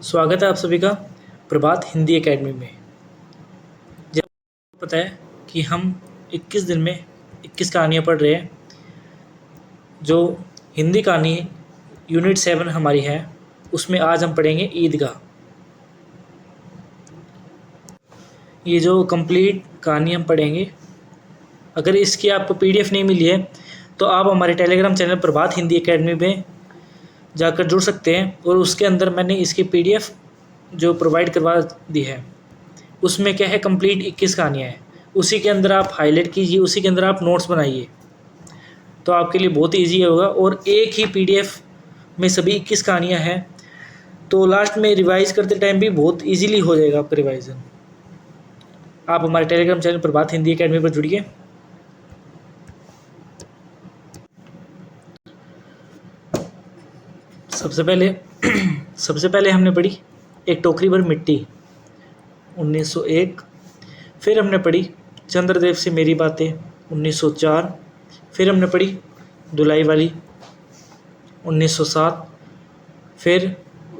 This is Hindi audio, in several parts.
स्वागत है आप सभी का प्रभात हिंदी एकेडमी में। जब आपको पता है कि हम 21 दिन में 21 कहानियाँ पढ़ रहे हैं। जो हिंदी कहानी यूनिट 7 हमारी है, उसमें आज हम पढ़ेंगे ईदगाह। ये जो कंप्लीट कहानी हम पढ़ेंगे, अगर इसकी आपको पीडीएफ नहीं मिली है तो आप हमारे टेलीग्राम चैनल प्रभात हिंदी एकेडमी में जाकर जुड़ सकते हैं, और उसके अंदर मैंने इसकी पीडीएफ जो प्रोवाइड करवा दी है। उसमें क्या है, कंप्लीट 21 कहानियाँ हैं। उसी के अंदर आप हाईलाइट कीजिए, उसी के अंदर आप नोट्स बनाइए, तो आपके लिए बहुत ईजी होगा। और एक ही पीडीएफ में सभी 21 कहानियाँ हैं, तो लास्ट में रिवाइज करते टाइम भी बहुत ईजीली हो जाएगा आपका रिवाइजन। आप हमारे टेलीग्राम चैनल प्रभात हिंदी एकेडमी पर जुड़िए। सबसे पहले हमने पढ़ी एक टोकरी भर मिट्टी 1901। फिर हमने पढ़ी चंद्रदेव से मेरी बातें 1904। फिर हमने पढ़ी धुलाई वाली 1907। फिर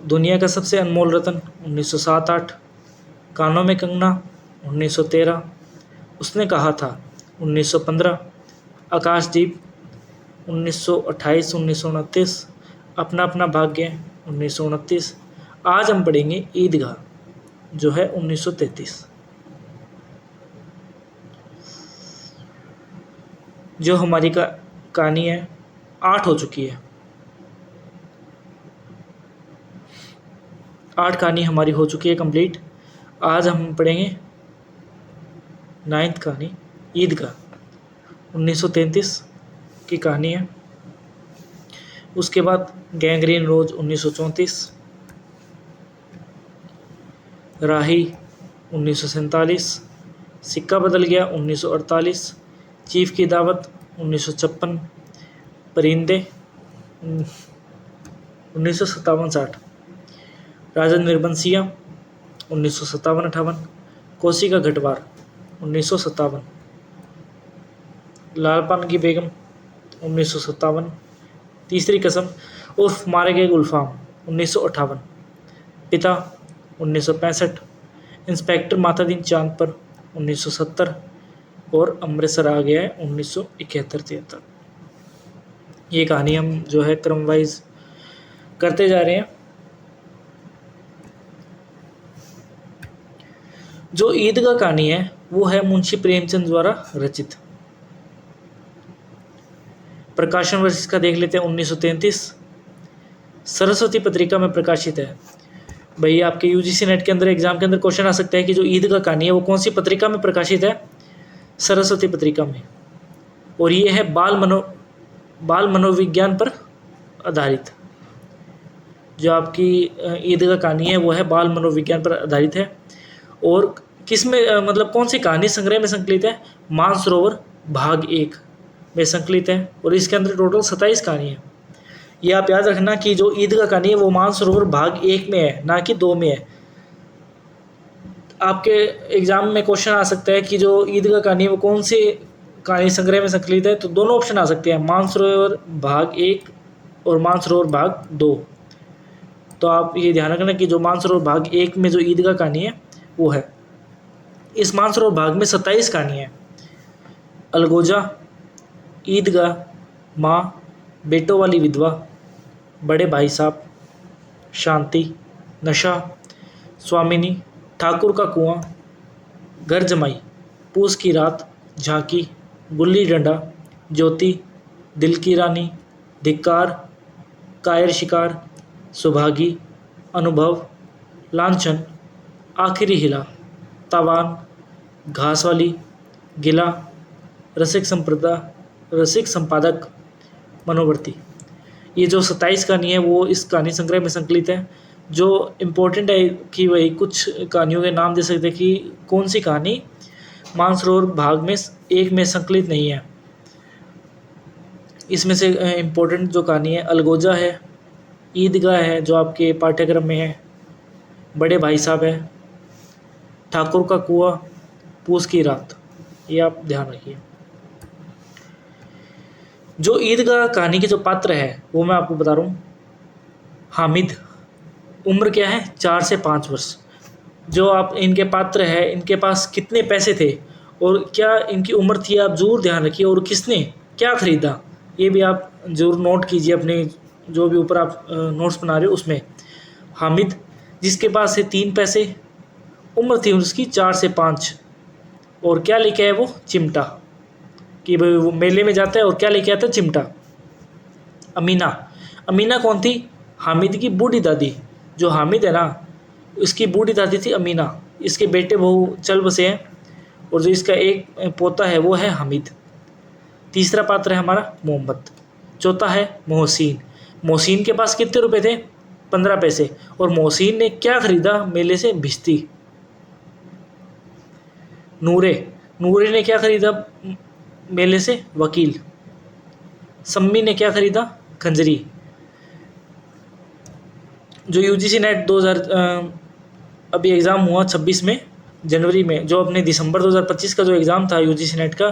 दुनिया का सबसे अनमोल रत्न 1907-8। कानों में कंगना 1913। उसने कहा था 1915। आकाशदीप 1928-1929। अपना अपना भाग्य 1929। आज हम पढ़ेंगे ईदगाह, जो है 1933। जो हमारी कहानी है 8 हो चुकी है। 8 कहानी हमारी हो चुकी है कंप्लीट। आज हम पढ़ेंगे 9th कहानी ईदगाह 1933 की कहानी है। उसके बाद गैंग्रीन रोज 1934। राही 1947। सिक्का बदल गया 1948। चीफ की दावत 1956। परिंदे 1957-60। राजा निर्बंसिया 1957-58। कोसी का घटवार 1957। लालपान की बेगम 1957। तीसरी कसम उर्फ मारे गए गुलफाम 1958। पिता 1965। इंस्पेक्टर मातादीन चांद पर 1970। और अमृतसर आ गया है 1971-73। ये कहानी हम जो है क्रम वाइज करते जा रहे हैं। जो ईदगाह कहानी है वो है मुंशी प्रेमचंद द्वारा रचित। प्रकाशन वर्ष इसका देख लेते हैं 1933। सरस्वती पत्रिका में प्रकाशित है। भाई आपके यूजीसी नेट के अंदर एग्जाम के अंदर क्वेश्चन आ सकता है कि जो ईदगाह कहानी है वो कौन सी पत्रिका में प्रकाशित है। सरस्वती पत्रिका में। और ये है बाल मनोविज्ञान पर आधारित। जो आपकी ईदगाह कहानी है वो है बाल मनोविज्ञान पर आधारित है। और किस में मतलब कौन सी कहानी संग्रह में संकलित है। मानसरोवर भाग 1 में संकलित है। और इसके अंदर टोटल 27 कहानी है। ये आप याद रखना कि जो ईदगाह कहानी है वो मानसरोवर भाग 1 में है, ना कि 2 में है। आपके एग्जाम में क्वेश्चन आ सकता है कि जो ईदगाह कहानी है वो कौन से कहानी संग्रह में संकलित है, तो दोनों ऑप्शन आ सकते हैं, मानसरोवर भाग 1 और मानसरोवर भाग 2। तो आप ये ध्यान रखना कि जो मानसरोवर भाग 1 में जो ईदगाह कहानी है वो है। इस मानसरोवर भाग में 27 कहानी है। अलगोजा, ईदगाह, माँ, बेटों वाली विधवा, बड़े भाई साहब, शांति, नशा, स्वामिनी, ठाकुर का कुआं, घर जमाई, पूस की रात, झांकी, गुल्ली डंडा, ज्योति, दिल की रानी, धिक्कार, कायर शिकार, सुभागी, अनुभव, लांछन, आखिरी हिला, तावान, घास वाली, गिला, रसिक संपादक, मनोवर्ती। ये जो 27 कहानी है वो इस कहानी संग्रह में संकलित है। जो इम्पोर्टेंट है कि वही कुछ कहानियों के नाम दे सकते हैं कि कौन सी कहानी मानसरोवर भाग में 1 में संकलित नहीं है। इसमें से इम्पोर्टेंट जो कहानी है अलगोजा है, ईदगाह है जो आपके पाठ्यक्रम में है, बड़े भाई साहब है, ठाकुर का कुआं, पूस की रात। ये आप ध्यान रखिए। जो ईदगाह कहानी के जो पात्र है वो मैं आपको बता रहा हूँ। हामिद उम्र क्या है 4 से 5 वर्ष। जो आप इनके पात्र है, इनके पास कितने पैसे थे और क्या इनकी उम्र थी, आप ज़रूर ध्यान रखिए। और किसने क्या खरीदा ये भी आप ज़रूर नोट कीजिए अपने जो भी ऊपर आप नोट्स बना रहे हो उसमें। हामिद जिसके पास है 3 पैसे, उम्र थी उसकी 4 से 5, और क्या लेके आया वो चिमटा, कि भाई वो मेले में जाता है और क्या लेके आता है चिमटा। अमीना, अमीना कौन थी, हामिद की बूढ़ी दादी। जो हामिद है ना इसकी बूढ़ी दादी थी अमीना। इसके बेटे बहू चल बसे हैं और जो इसका एक पोता है वो है हामिद। तीसरा पात्र है हमारा मोहम्मद। चौथा है मोहसिन। मोहसिन के पास कितने रुपए थे, 15 पैसे, और मोहसिन ने क्या खरीदा मेले से, भिश्ती। नूरे, नूरे ने क्या खरीदा मेले से, वकील। सम्मी ने क्या खरीदा, खंजरी। जो यूजीसी नेट 2000 अभी एग्ज़ाम हुआ 26 में जनवरी में, जो अपने दिसंबर 2025 का जो एग्ज़ाम था यूजीसी नेट का,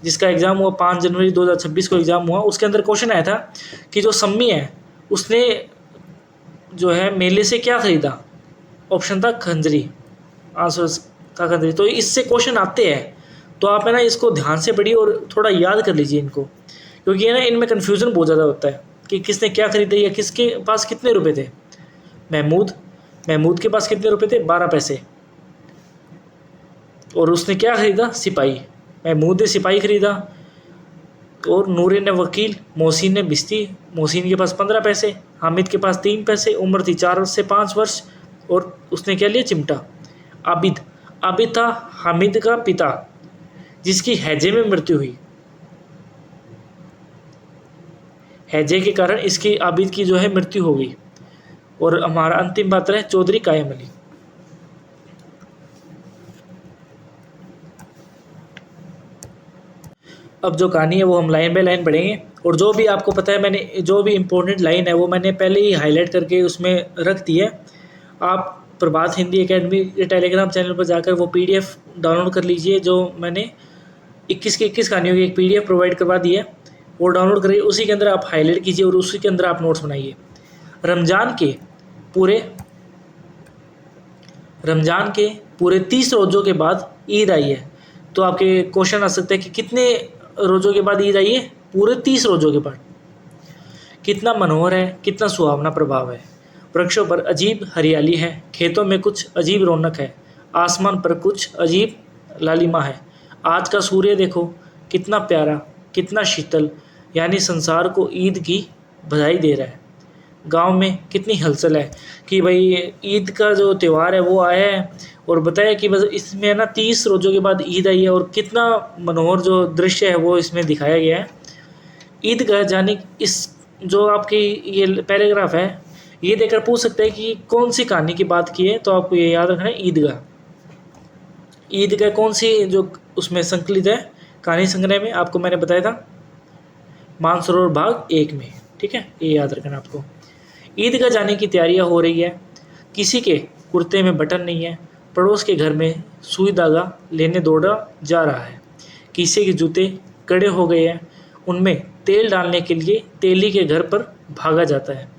जिसका एग्ज़ाम हुआ 5 जनवरी 2026 को एग्ज़ाम हुआ, उसके अंदर क्वेश्चन आया था कि जो सम्मी है उसने जो है मेले से क्या खरीदा। ऑप्शन था खंजरी, आंसर था खंजरी। तो इससे क्वेश्चन आते हैं, तो आप है ना इसको ध्यान से पढ़िए और थोड़ा याद कर लीजिए इनको, क्योंकि है ना इनमें कन्फ्यूज़न बहुत ज़्यादा होता है कि किसने क्या खरीदा या किसके पास कितने रुपए थे। महमूद, महमूद के पास कितने रुपए थे, 12 पैसे, और उसने क्या खरीदा, सिपाही। महमूद ने सिपाही खरीदा, और नूरे ने वकील, मोहसिन ने भिश्ती। मोहसिन के पास 15 पैसे, हामिद के पास 3 पैसे, उम्र थी 4 से 5 वर्ष, और उसने क्या लिया, चिमटा। आबिद, आबिद था हामिद का पिता जिसकी हैजे में मृत्यु हुई। हैजे के कारण इसकी आबिद की जो है मृत्यु हो गई। और हमारा अंतिम पात्र है चौधरी कायम अली। अब जो कहानी है वो हम लाइन बाय लाइन पढ़ेंगे, और जो भी आपको पता है मैंने जो भी इम्पोर्टेंट लाइन है वो मैंने पहले ही हाईलाइट करके उसमें रख दी है। आप प्रभात हिंदी एकेडमी के टेलीग्राम चैनल पर जाकर वो पीडीएफ डाउनलोड कर लीजिए, जो मैंने 21 की 21 कहानियों की एक पीडीएफ प्रोवाइड करवा दी है, वो डाउनलोड करिए। उसी के अंदर आप हाईलाइट कीजिए और उसी के अंदर आप नोट्स बनाइए। रमज़ान के पूरे रमज़ान के पूरे 30 रोज़ों के बाद ईद आई है। तो आपके क्वेश्चन आ सकते हैं कि कितने रोज़ों के बाद ईद आई है, पूरे 30 रोज़ों के बाद। कितना मनोहर है, कितना सुहावना प्रभाव है। वृक्षों पर अजीब हरियाली है, खेतों में कुछ अजीब रौनक है, आसमान पर कुछ अजीब लालिमा है। आज का सूर्य देखो कितना प्यारा, कितना शीतल, यानी संसार को ईद की बधाई दे रहा है। गांव में कितनी हलचल है कि भाई ईद का जो त्यौहार है वो आया है, और बताया कि बस इसमें ना 30 रोज़ों के बाद ईद आई है, और कितना मनोहर जो दृश्य है वो इसमें दिखाया गया है। ईदगाह जाने इस जो आपकी ये पैराग्राफ है ये देखकर पूछ सकते हैं कि कौन सी कहानी की बात की है, तो आपको ये याद रखना है ईदगाह। ईदगाह कौन सी जो उसमें संकलित है कहानी संग्रह में, आपको मैंने बताया था मानसरोवर भाग 1 में। ठीक है, ये याद रखना आपको। ईदगाह जाने की तैयारियां हो रही है, किसी के कुर्ते में बटन नहीं है, पड़ोस के घर में सुई धागा लेने दौड़ा जा रहा है, किसी के जूते कड़े हो गए हैं, उनमें तेल डालने के लिए तेली के घर पर भागा जाता है।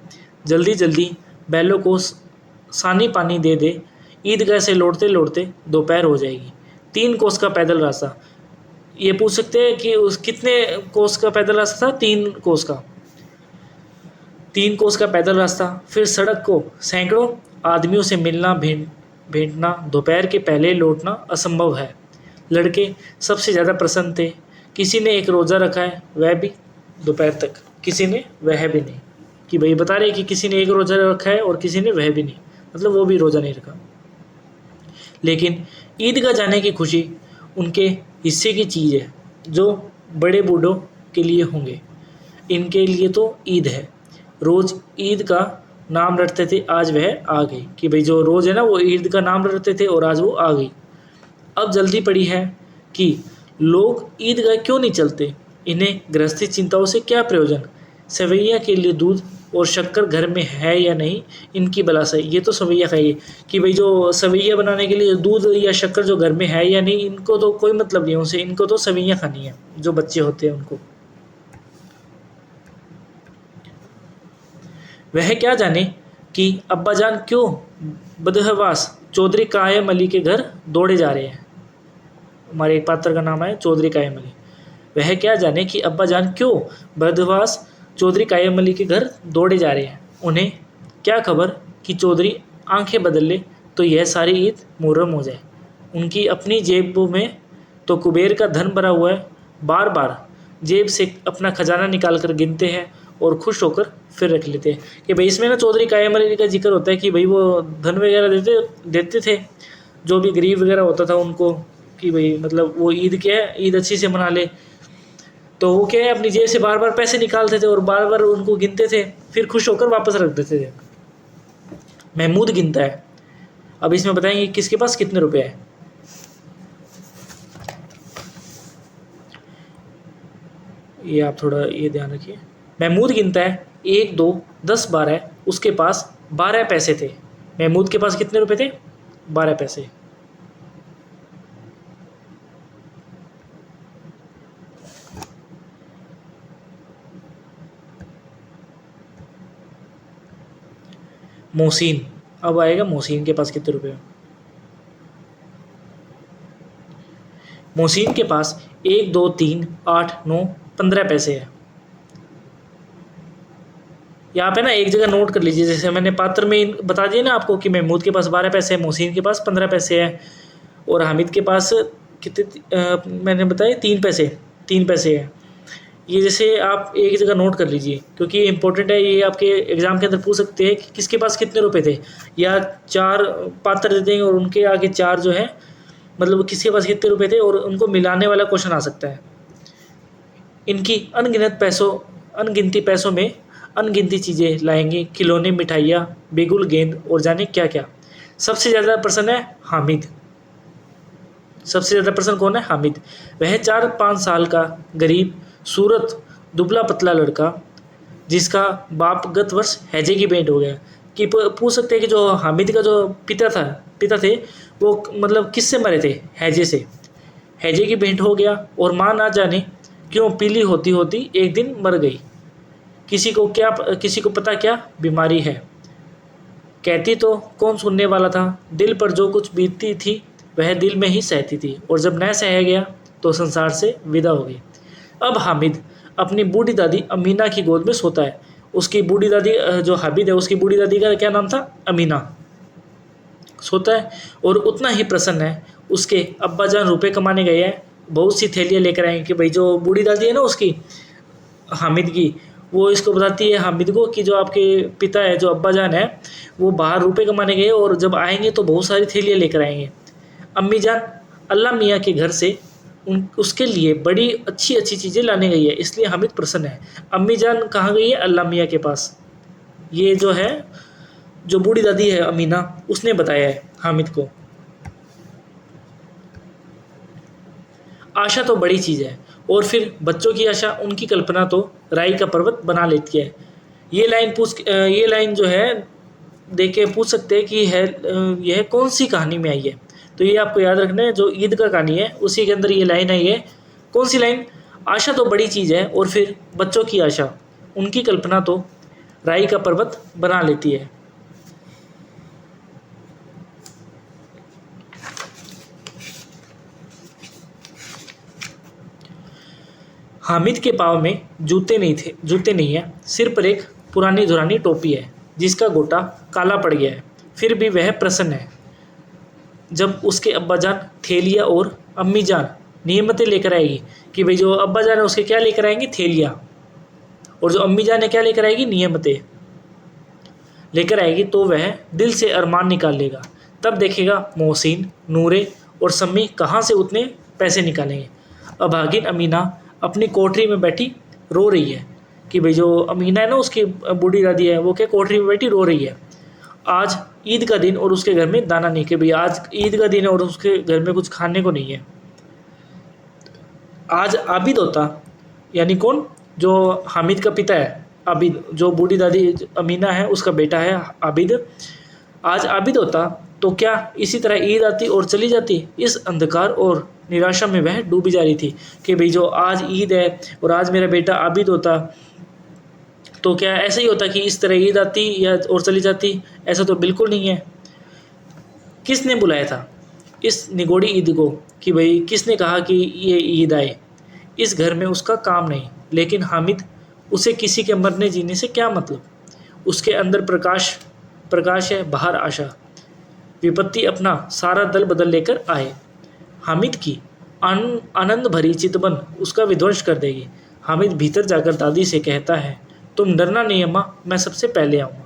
जल्दी जल्दी बैलों को सानी पानी दे दे, ईदगाह से लौटते लौटते दोपहर हो जाएगी। 3 कोस का पैदल रास्ता। ये पूछ सकते हैं कि उस कितने कोस का पैदल रास्ता था, 3 कोस का। 3 कोस का पैदल रास्ता, फिर सड़क को सैकड़ों आदमियों से मिलना भेंटना, दोपहर के पहले लौटना असंभव है। लड़के सबसे ज़्यादा प्रसन्न थे, किसी ने एक रोज़ा रखा है, वह भी दोपहर तक, किसी ने वह भी नहीं। कि भाई बता रहे कि किसी ने एक रोज़ा रखा है और किसी ने वह भी नहीं, मतलब वो भी रोज़ा नहीं रखा। लेकिन ईदगाह जाने की खुशी उनके हिस्से की चीज़ है, जो बड़े बूढ़ों के लिए होंगे। इनके लिए तो ईद है, रोज़ ईद का नाम रटते थे, आज वह आ गई। कि भाई जो रोज़ है ना वो ईद का नाम रटते थे और आज वो आ गई। अब जल्दी पड़ी है कि लोग ईदगाह क्यों नहीं चलते, इन्हें गृहस्थी चिंताओं से क्या प्रयोजन। सवैया के लिए दूध और शक्कर घर में है या नहीं, इनकी बला सही। ये तो सवैया खाइए कि भाई जो सवैया बनाने के लिए दूध या शक्कर जो घर में है या नहीं, इनको तो कोई मतलब नहीं उनसे, इनको तो सवैया खानी है जो बच्चे होते हैं उनको। वह क्या जाने कि अब्बाजान क्यों बदहवास चौधरी कायम अली के घर दौड़े जा रहे हैं। हमारे एक पात्र का नाम है चौधरी कायम अली। वह क्या जाने कि अब्बाजान क्यों बदहवास चौधरी कायम अली के घर दौड़े जा रहे हैं। उन्हें क्या खबर कि चौधरी आंखें बदल ले तो यह सारी ईद मुहर्रम हो जाए। उनकी अपनी जेबों में तो कुबेर का धन भरा हुआ है, बार बार जेब से अपना खजाना निकाल कर गिनते हैं और खुश होकर फिर रख लेते हैं। कि भाई इसमें ना चौधरी कायम अली का जिक्र होता है कि भाई वो धन वगैरह देते थे जो भी गरीब वगैरह होता था उनको, कि भाई मतलब वो ईद क्या है, ईद अच्छी से मना ले। तो वो क्या है, अपनी जेब से बार बार पैसे निकालते थे और बार बार उनको गिनते थे, फिर खुश होकर वापस रख देते थे। महमूद गिनता है। अब इसमें बताएंगे किसके पास कितने रुपए है। ये आप थोड़ा ये ध्यान रखिए। महमूद गिनता है 1 2 10 12, उसके पास 12 पैसे थे। महमूद के पास कितने रुपए थे? 12 पैसे। मोहसिन, अब आएगा मोहसिन के पास कितने रुपए हैं। मोहसिन के पास 1 2 3 8 9 15 पैसे है। यहाँ पे ना एक जगह नोट कर लीजिए, जैसे मैंने पात्र में बता दिया ना आपको कि महमूद के पास 12 पैसे है, मोहसिन के पास 15 पैसे है और हामिद के पास कितने मैंने बताए 3 पैसे है। ये जैसे आप एक जगह नोट कर लीजिए क्योंकि ये इंपॉर्टेंट है। ये आपके एग्जाम के अंदर पूछ सकते हैं कि किसके पास कितने रुपए थे, या 4 पात्र दे देंगे और उनके आगे 4 जो है मतलब किसके पास कितने रुपए थे और उनको मिलाने वाला क्वेश्चन आ सकता है। इनकी अनगिनती पैसों में अनगिनती चीज़ें लाएंगे, खिलौने, मिठाइयाँ, बेगुल गेंद और जाने क्या क्या। सबसे ज़्यादा प्रसन्न है हामिद। सबसे ज़्यादा प्रसन्न कौन है? हामिद। वह 4-5 साल का गरीब सूरत दुबला पतला लड़का जिसका बाप गत वर्ष हैजे की भेंट हो गया। कि पूछ सकते हैं कि जो हामिद का जो पिता थे वो मतलब किससे मरे थे? हैजे से। हैजे की भेंट हो गया और माँ ना जाने क्यों पीली होती होती एक दिन मर गई। किसी को पता क्या बीमारी है, कहती तो कौन सुनने वाला था। दिल पर जो कुछ बीतती थी वह दिल में ही सहती थी और जब न सह गया तो संसार से विदा हो गई। अब हामिद अपनी बूढ़ी दादी अमीना की गोद में सोता है। उसकी बूढ़ी दादी जो हामिद है उसकी बूढ़ी दादी का क्या नाम था? अमीना। सोता है और उतना ही प्रसन्न है। उसके अब्बाजान रुपए कमाने गए हैं, बहुत सी थैलियाँ लेकर आएंगे। कि भाई जो बूढ़ी दादी है ना उसकी हामिद की, वो इसको बताती है हामिद को कि जो आपके पिता है जो अब्बाजान है वो बाहर रुपए कमाने गए और जब आएंगे तो बहुत सारी थैलियाँ लेकर आएंगे। अम्मी जान अल्लाह मियाँ के घर से उसके लिए बड़ी अच्छी अच्छी चीज़ें लाने गई है, इसलिए हामिद प्रसन्न है। अम्मी जान कहाँ गई है? अल्लाह मियाँ के पास। ये जो है जो बूढ़ी दादी है अमीना उसने बताया है हामिद को। आशा तो बड़ी चीज़ है और फिर बच्चों की आशा, उनकी कल्पना तो राई का पर्वत बना लेती है। ये लाइन जो है देख के पूछ सकते हैं कि यह कौन सी कहानी में आई है। तो ये आपको याद रखना है, जो ईद का कहानी है उसी के अंदर ये लाइन आई है। कौन सी लाइन? आशा तो बड़ी चीज़ है और फिर बच्चों की आशा, उनकी कल्पना तो राई का पर्वत बना लेती है। हामिद के पाँव में जूते नहीं है, सिर पर एक पुरानी धुरानी टोपी है जिसका गोटा काला पड़ गया है। फिर भी वह प्रसन्न है। जब उसके अब्बाजान थैलियाँ और अम्मी जान नियमतें लेकर आएगी, कि भाई जो अब्बाजान है उसके क्या लेकर आएंगे? थैलियाँ, और जो अम्मी जान है क्या लेकर आएगी? नियमतें लेकर आएगी, तो वह दिल से अरमान निकाल लेगा। तब देखेगा मोहसिन, नूरे और सम्मी कहाँ से उतने पैसे निकालेंगे। अभागिन अमीना अपनी कोठरी में बैठी रो रही है। कि भाई जो अमीना है ना उसकी बूढ़ी दादी है, वो क्या कोठरी में बैठी रो रही है। आज ईद का दिन और उसके घर में दाना नहीं। कि भाई आज ईद का दिन है और उसके घर में कुछ खाने को नहीं है। आज आबिद होता, यानी कौन? जो हामिद का पिता है आबिद, जो बूढ़ी दादी अमीना है उसका बेटा है आबिद। आज आबिद होता तो क्या इसी तरह ईद आती और चली जाती? इस अंधकार और निराशा में वह डूबी जा रही थी। कि भाई जो आज ईद है और आज मेरा बेटा आबिद होता तो क्या ऐसा ही होता कि इस तरह ईद आती या और चली जाती? ऐसा तो बिल्कुल नहीं है। किसने बुलाया था इस निगोड़ी ईद को, कि भाई किसने कहा कि ये ईद आए? इस घर में उसका काम नहीं, लेकिन हामिद, उसे किसी के मरने जीने से क्या मतलब? उसके अंदर प्रकाश प्रकाश है, बाहर आशा। विपत्ति अपना सारा दल बदल लेकर आए। हामिद की आनंद भरी चितवन उसका विध्वंस कर देगी। हामिद भीतर जाकर दादी से कहता है, तुम डरना नहीं अम्मा, मैं सबसे पहले आऊँगा।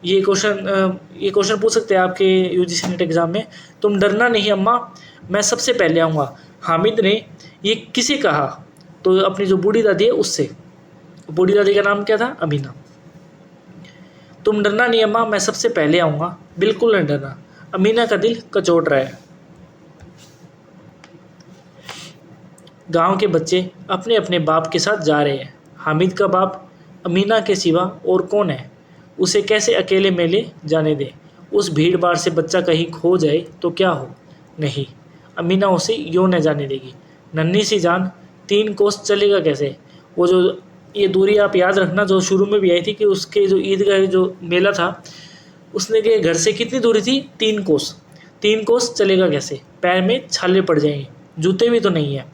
ये क्वेश्चन पूछ सकते हैं आपके यूजीसी नेट एग्ज़ाम में। तुम डरना नहीं अम्मा, मैं सबसे पहले आऊँगा। हामिद ने ये किसे कहा? तो अपनी जो बूढ़ी दादी है उससे। बूढ़ी दादी का नाम क्या था? अमीना। तुम डरना नहीं अम्मा, मैं सबसे पहले आऊँगा। बिल्कुल नहीं डरना। अमीना का दिल कचोट रहा है। गांव के बच्चे अपने अपने बाप के साथ जा रहे हैं। हामिद का बाप अमीना के सिवा और कौन है? उसे कैसे अकेले में ले जाने दे? उस भीड़ भाड़ से बच्चा कहीं खो जाए तो क्या हो? नहीं, अमीना उसे यूँ न जाने देगी। नन्ही सी जान, 3 कोस चलेगा कैसे? वो जो ये दूरी आप याद रखना, जो शुरू में भी आई थी कि उसके जो ईदगाह जो मेला था, उसने के घर से कितनी दूरी थी? 3 कोस। 3 कोस चलेगा कैसे? पैर में छाले पड़ जाएंगे, जूते भी तो नहीं है।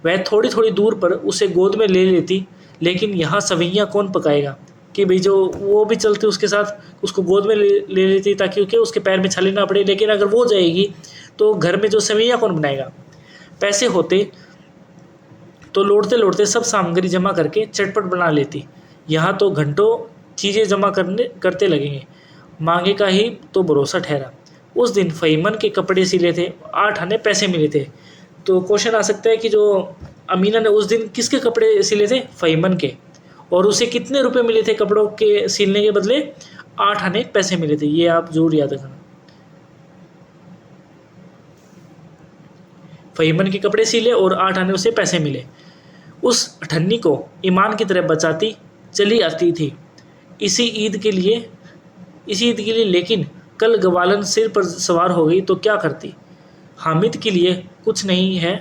वह थोड़ी थोड़ी दूर पर उसे गोद में ले लेती, लेकिन यहाँ सवैयाँ कौन पकाएगा? कि भाई जो वो भी चलती उसके साथ, उसको गोद में ले लेती ताकि कि उसके पैर में छाले ना पड़े। लेकिन अगर वो जाएगी तो घर में जो सवैयाँ कौन बनाएगा? पैसे होते तो लौटते लौटते सब सामग्री जमा करके चटपट बना लेती। यहाँ तो घंटों चीज़ें जमा करते लगेंगे। मांगे का ही तो भरोसा ठहरा। उस दिन फ़हीमन के कपड़े सिले थे, 8 आने पैसे मिले थे। तो क्वेश्चन आ सकता है कि जो अमीना ने उस दिन किसके कपड़े सिले थे? फ़हीमन के। और उसे कितने रुपए मिले थे कपड़ों के सिलने के बदले? 8 आने पैसे मिले थे। ये आप जरूर याद रखना। फ़हीमन के कपड़े सिले और 8 आने उसे पैसे मिले। उस अठन्नी को ईमान की तरह बचाती चली आती थी इसी ईद के लिए लेकिन कल गवालन सिर पर सवार हो गई तो क्या करती? हामिद के लिए कुछ नहीं है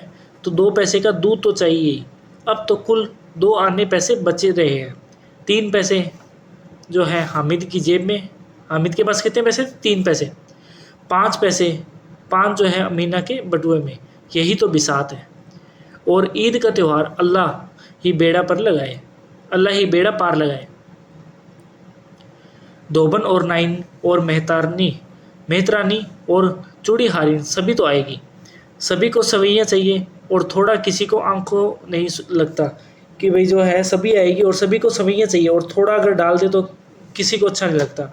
तो 2 पैसे का दूध तो चाहिए ही। अब तो कुल 2 आने पैसे बचे रहे हैं। 3 पैसे जो है हामिद की जेब में। हामिद के पास कितने पैसे? 3 पैसे। 5 पैसे, 5 जो है अमीना के बटुए में। यही तो बिसात है। और ईद का त्यौहार अल्लाह ही बेड़ा पार लगाए। धोबन और नाइन और मेहतरानी और चूड़ीहारिन सभी तो आएगी। सभी को सवैयाँ चाहिए और थोड़ा किसी को आंखों नहीं लगता कि भाई जो है सभी आएगी और सभी को सवैयाँ चाहिए और थोड़ा अगर डाल दे तो किसी को अच्छा नहीं लगता।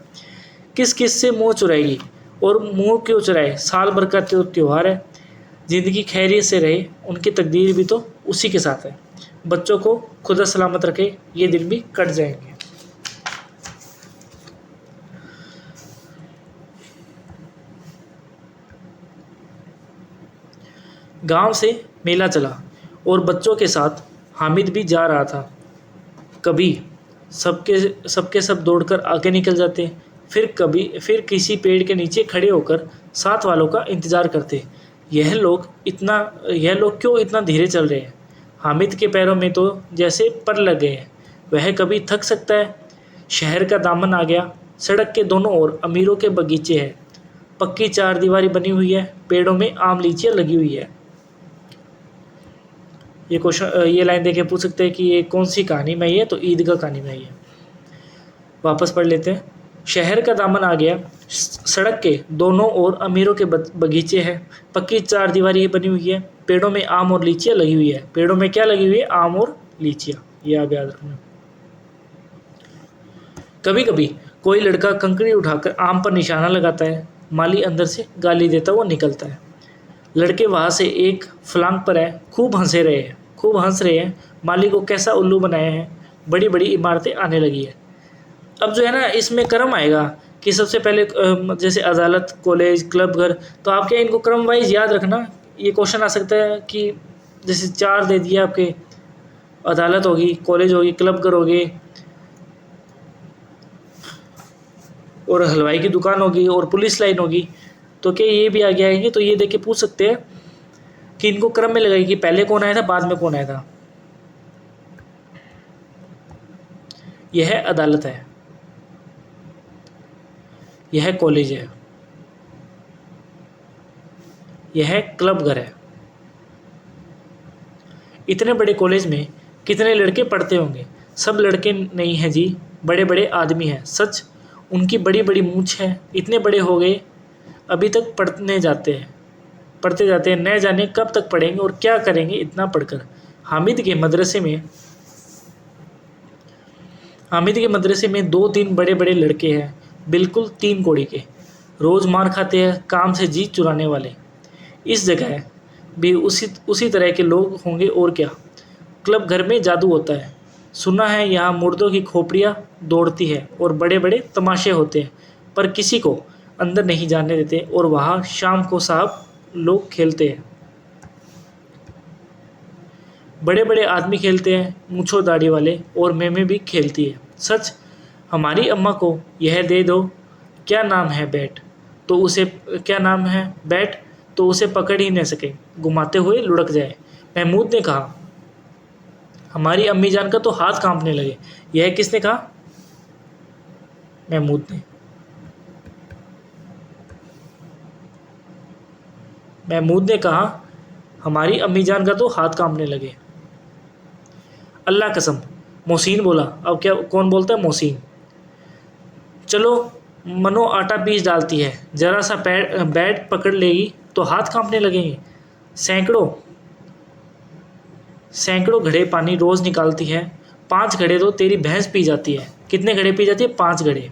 किस किस से मुँह चुराएगी? और मुँह क्यों चुराए? साल भर का त्यौहार है। ज़िंदगी खैरियत से रहे, उनकी तकदीर भी तो उसी के साथ है। बच्चों को खुदा सलामत रखे, ये दिन भी कट जाएंगे। गांव से मेला चला और बच्चों के साथ हामिद भी जा रहा था। कभी सबके सब दौड़कर आगे निकल जाते, फिर किसी पेड़ के नीचे खड़े होकर साथ वालों का इंतज़ार करते। यह लोग क्यों इतना धीरे चल रहे हैं? हामिद के पैरों में तो जैसे पर लग गए हैं। वह कभी थक सकता है? शहर का दामन आ गया। सड़क के दोनों ओर अमीरों के बगीचे हैं। पक्की 4 दीवारी बनी हुई है। पेड़ों में आम लीचियाँ लगी हुई है। ये लाइन देखे पूछ सकते हैं कि ये कौन सी कहानी में है? तो ईद का कहानी में है। वापस पढ़ लेते हैं। शहर का दामन आ गया। सड़क के दोनों ओर अमीरों के बगीचे हैं। पक्की 4 दीवारी बनी हुई है। पेड़ों में आम और लीचियाँ लगी हुई है। पेड़ों में क्या लगी हुई है? आम और लीचियाँ। ये आप याद रखना। कभी कभी कोई लड़का कंकड़ी उठाकर आम पर निशाना लगाता है। माली अंदर से गाली देता हुआ निकलता है। लड़के वहाँ से एक फलांग पर है, खूब हंस रहे हैं। माली को कैसा उल्लू बनाया है। बड़ी बड़ी इमारतें आने लगी है। अब जो है ना, इसमें क्रम आएगा कि सबसे पहले जैसे अदालत, कॉलेज, क्लब, घर। तो आप क्या इनको क्रम वाइज याद रखना। ये क्वेश्चन आ सकता है कि जैसे 4 दे दिए आपके, अदालत होगी, कॉलेज होगी, क्लब, घर होगी और हलवाई की दुकान होगी और पुलिस लाइन होगी। तो क्या ये भी आगे आएंगे? तो ये देख के पूछ सकते हैं कि इनको क्रम में लगाएगी कि पहले कौन आया था, बाद में कौन आया था। यह अदालत है, यह कॉलेज है, यह क्लब घर है। इतने बड़े कॉलेज में कितने लड़के पढ़ते होंगे? सब लड़के नहीं हैं जी, बड़े बड़े आदमी हैं। सच, उनकी बड़ी बड़ी मूछ है, इतने बड़े हो गए अभी तक पढ़ते जाते हैं, न जाने कब तक पढ़ेंगे और क्या करेंगे इतना पढ़कर। हामिद के मदरसे में 2-3 बड़े बड़े लड़के हैं, बिल्कुल 3 कौड़ी के, रोज़ मार खाते हैं, काम से जी चुराने वाले। इस जगह भी उसी तरह के लोग होंगे और क्या। क्लब घर में जादू होता है, सुना है यहाँ मुर्दों की खोपड़ियाँ दौड़ती है और बड़े बड़े तमाशे होते हैं, पर किसी को अंदर नहीं जाने देते और वहाँ शाम को साहब लोग खेलते हैं। बड़े बड़े आदमी खेलते हैं, मूंछों दाढ़ी वाले, और मेमे भी खेलती है। सच, हमारी अम्मा को यह दे दो, क्या नाम है बैट, तो उसे पकड़ ही न सके, घुमाते हुए लुढ़क जाए। महमूद ने कहा। हमारी अम्मी जान का तो हाथ कांपने लगे। यह किसने कहा? महमूद ने। महमूद ने कहा, हमारी अम्मी जान का तो हाथ कांपने लगे। अल्लाह कसम, मोहसिन बोला। अब क्या, कौन बोलता है? मोहसिन। चलो, मनो आटा पीस डालती है, जरा सा बैट पकड़ लेगी तो हाथ कांपने लगेंगे। सैकड़ों घड़े पानी रोज निकालती है, 5 घड़े तो तेरी भैंस पी जाती है। कितने घड़े पी जाती है? 5 घड़े।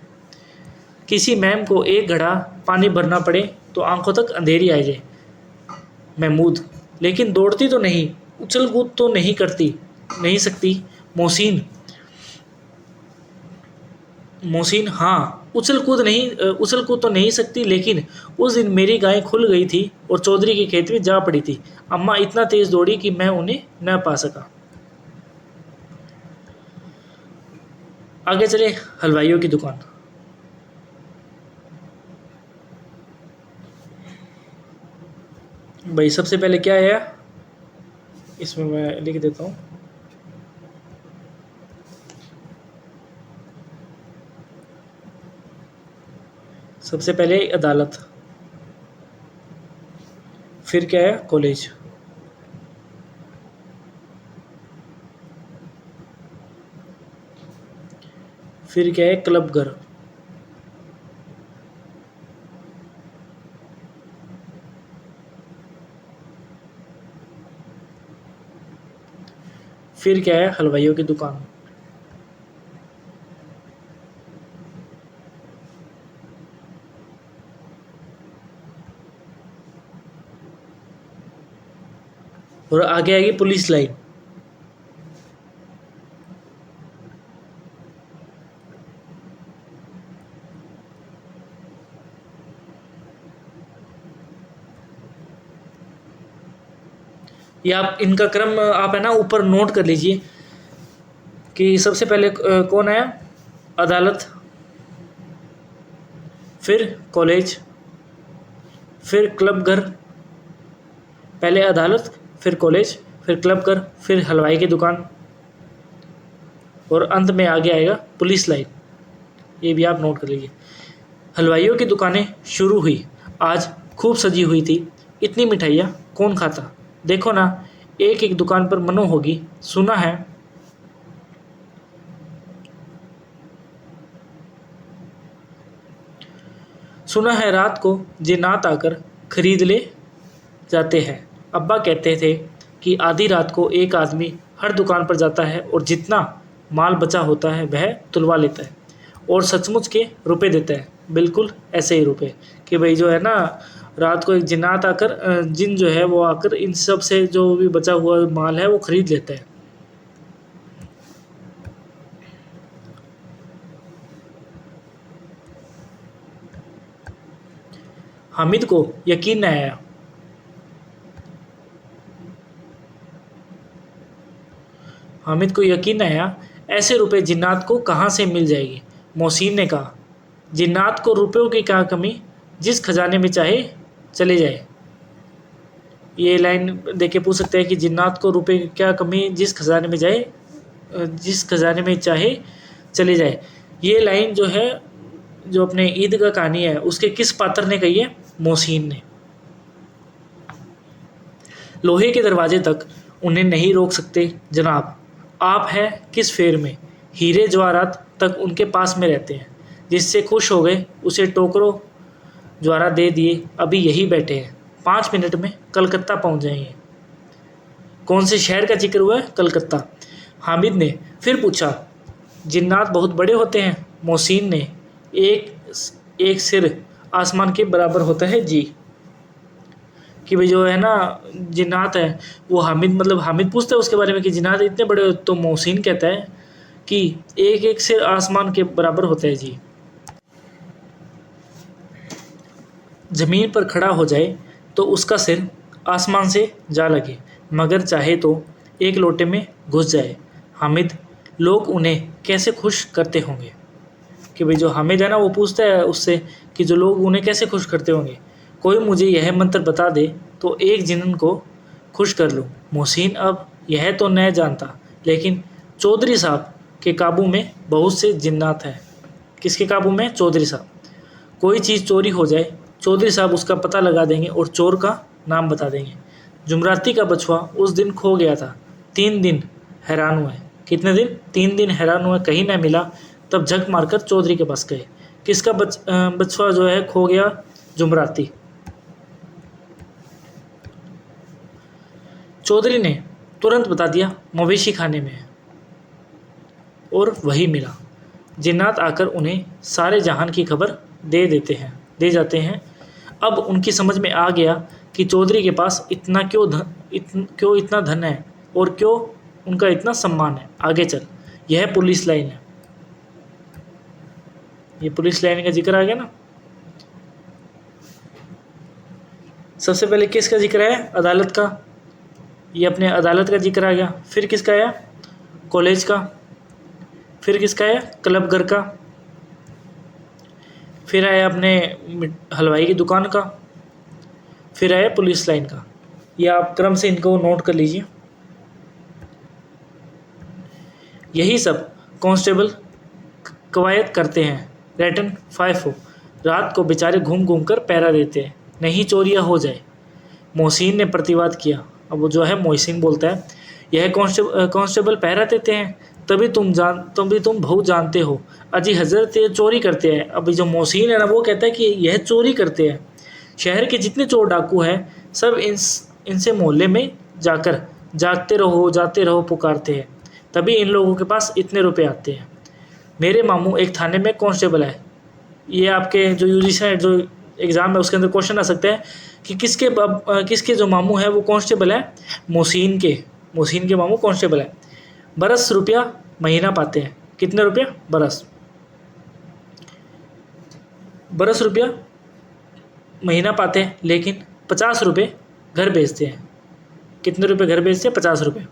किसी मैम को 1 घड़ा पानी भरना पड़े तो आंखों तक अंधेरी आ जाए। महमूद, लेकिन दौड़ती तो नहीं, उछल कूद तो नहीं सकती। मोहसिन, हाँ, उछल कूद तो नहीं सकती, लेकिन उस दिन मेरी गाय खुल गई थी और चौधरी के खेत में जा पड़ी थी। अम्मा इतना तेज दौड़ी कि मैं उन्हें न पा सका। आगे चले, हलवाइयों की दुकान। भाई सबसे पहले क्या आया, इसमें मैं लिख देता हूँ। सबसे पहले अदालत, फिर क्या है? कॉलेज, फिर क्या है? क्लब घर, फिर क्या है? हलवाइयों की दुकान, और आगे आएगी पुलिस लाइन। ये आप इनका क्रम आप है ना ऊपर नोट कर लीजिए कि सबसे पहले कौन आया? अदालत, फिर कॉलेज, फिर क्लब घर। पहले अदालत, फिर कॉलेज, फिर क्लब घर, फिर हलवाई की दुकान, और अंत में आगे आएगा पुलिस लाइन। ये भी आप नोट कर लीजिए। हलवाइयों की दुकानें शुरू हुई। आज खूब सजी हुई थी। इतनी मिठाइयाँ कौन खाता? देखो ना, एक एक दुकान पर मनो होगी। सुना है रात को जिन्नात आकर खरीद ले जाते हैं। अब्बा कहते थे कि आधी रात को एक आदमी हर दुकान पर जाता है और जितना माल बचा होता है वह तुलवा लेता है और सचमुच के रुपए देता है। बिल्कुल ऐसे ही रुपए कि भाई जो है ना, रात को एक जिन जो है वो आकर इन सब से जो भी बचा हुआ माल है वो खरीद लेता है। हामिद को यकीन न आया। ऐसे रुपए जिन्नात को कहाँ से मिल जाएगी? मोहसिन ने कहा। जिन्नात को रुपयों की क्या कमी, जिस खजाने में चाहे चले जाए। ये लाइन देख के पूछ सकते हैं कि जिन्नात को रुपए की क्या कमी, जिस खजाने में चाहे चले जाए। ये लाइन जो है, जो अपने ईदगाह कहानी है, उसके किस पात्र ने कही है? मोहसिन ने। लोहे के दरवाजे तक उन्हें नहीं रोक सकते जनाब, आप है किस फेर में, हीरे जवाहरात तक उनके पास में रहते हैं, जिससे खुश हो गए उसे टोकरो ज्वारा दे दिए, अभी यही बैठे हैं, 5 मिनट में कलकत्ता पहुंच जाएंगे। कौन से शहर का जिक्र हुआ है? कलकत्ता। हामिद ने फिर पूछा, जिन्नात बहुत बड़े होते हैं? मोहसिन ने, एक सिर आसमान के बराबर होता है जी। कि भाई जो है ना जिन्नात है, वो हामिद पूछता है उसके बारे में कि जिन्नात इतने बड़े हो, तो मोहसिन कहता है कि एक सिर आसमान के बराबर होता है जी। ज़मीन पर खड़ा हो जाए तो उसका सिर आसमान से जा लगे, मगर चाहे तो एक लोटे में घुस जाए। हामिद, लोग उन्हें कैसे खुश करते होंगे? कि भाई जो हामिद है ना, वो पूछता है उससे कि जो लोग उन्हें कैसे खुश करते होंगे, कोई मुझे यह मंत्र बता दे तो एक जिन्न को खुश कर लूँ। मोहसिन अब यह तो नहीं जानता, लेकिन चौधरी साहब के काबू में बहुत से जिन्नात हैं। किसके काबू में? चौधरी साहब। कोई चीज़ चोरी हो जाए, चौधरी साहब उसका पता लगा देंगे और चोर का नाम बता देंगे। जुमराती का बछुआ उस दिन खो गया था, 3 दिन हैरान हुए। कितने दिन? 3 दिन हैरान हुए, कहीं ना मिला। तब झक मारकर चौधरी के पास गए। किसका बछुआ जो है खो गया? जुमराती। चौधरी ने तुरंत बता दिया, मवेशी खाने में है, और वही मिला। जिन्नात आकर उन्हें सारे जहान की खबर दे जाते हैं। अब उनकी समझ में आ गया कि चौधरी के पास क्यों इतना धन है और क्यों उनका इतना सम्मान है। आगे चल, यह पुलिस लाइन है। ये पुलिस लाइन का जिक्र आ गया ना। सबसे पहले किसका जिक्र है? अदालत का। ये अपने अदालत का जिक्र आ गया। फिर किसका आया? कॉलेज का। फिर किसका आया? क्लब घर का। फिर आया अपने हलवाई की दुकान का। फिर आया पुलिस लाइन का। ये आप क्रम से इनको नोट कर लीजिए। यही सब कांस्टेबल कवायद करते हैं। रैटन 5 हो, रात को बेचारे घूम घूम कर पहरा देते हैं, नहीं चोरियां हो जाए। मोहसिन ने प्रतिवाद किया। अब वो जो है मोहसिन बोलता है, यह कांस्टेबल पहरा देते हैं, तभी तुम बहुत जानते हो अजी हजरत ये चोरी करते हैं। अभी जो मोहसिन है ना, वो कहता है कि यह चोरी करते हैं। शहर के जितने चोर डाकू हैं, सब इनसे मोहल्ले में जाकर जाते रहो पुकारते हैं, तभी इन लोगों के पास इतने रुपए आते हैं। मेरे मामू एक थाने में कांस्टेबल है। ये आपके जो यूजीसी है, जो एग्ज़ाम है, उसके अंदर क्वेश्चन आ सकता है कि किसके जो मामू है वो कांस्टेबल है? मोहसिन के मामू कांस्टेबल है। बरस रुपया महीना पाते हैं। कितने रुपया? बरस रुपया महीना पाते हैं, लेकिन 50 रुपये घर भेजते हैं। कितने रुपए घर भेजते हैं? 50 रुपये।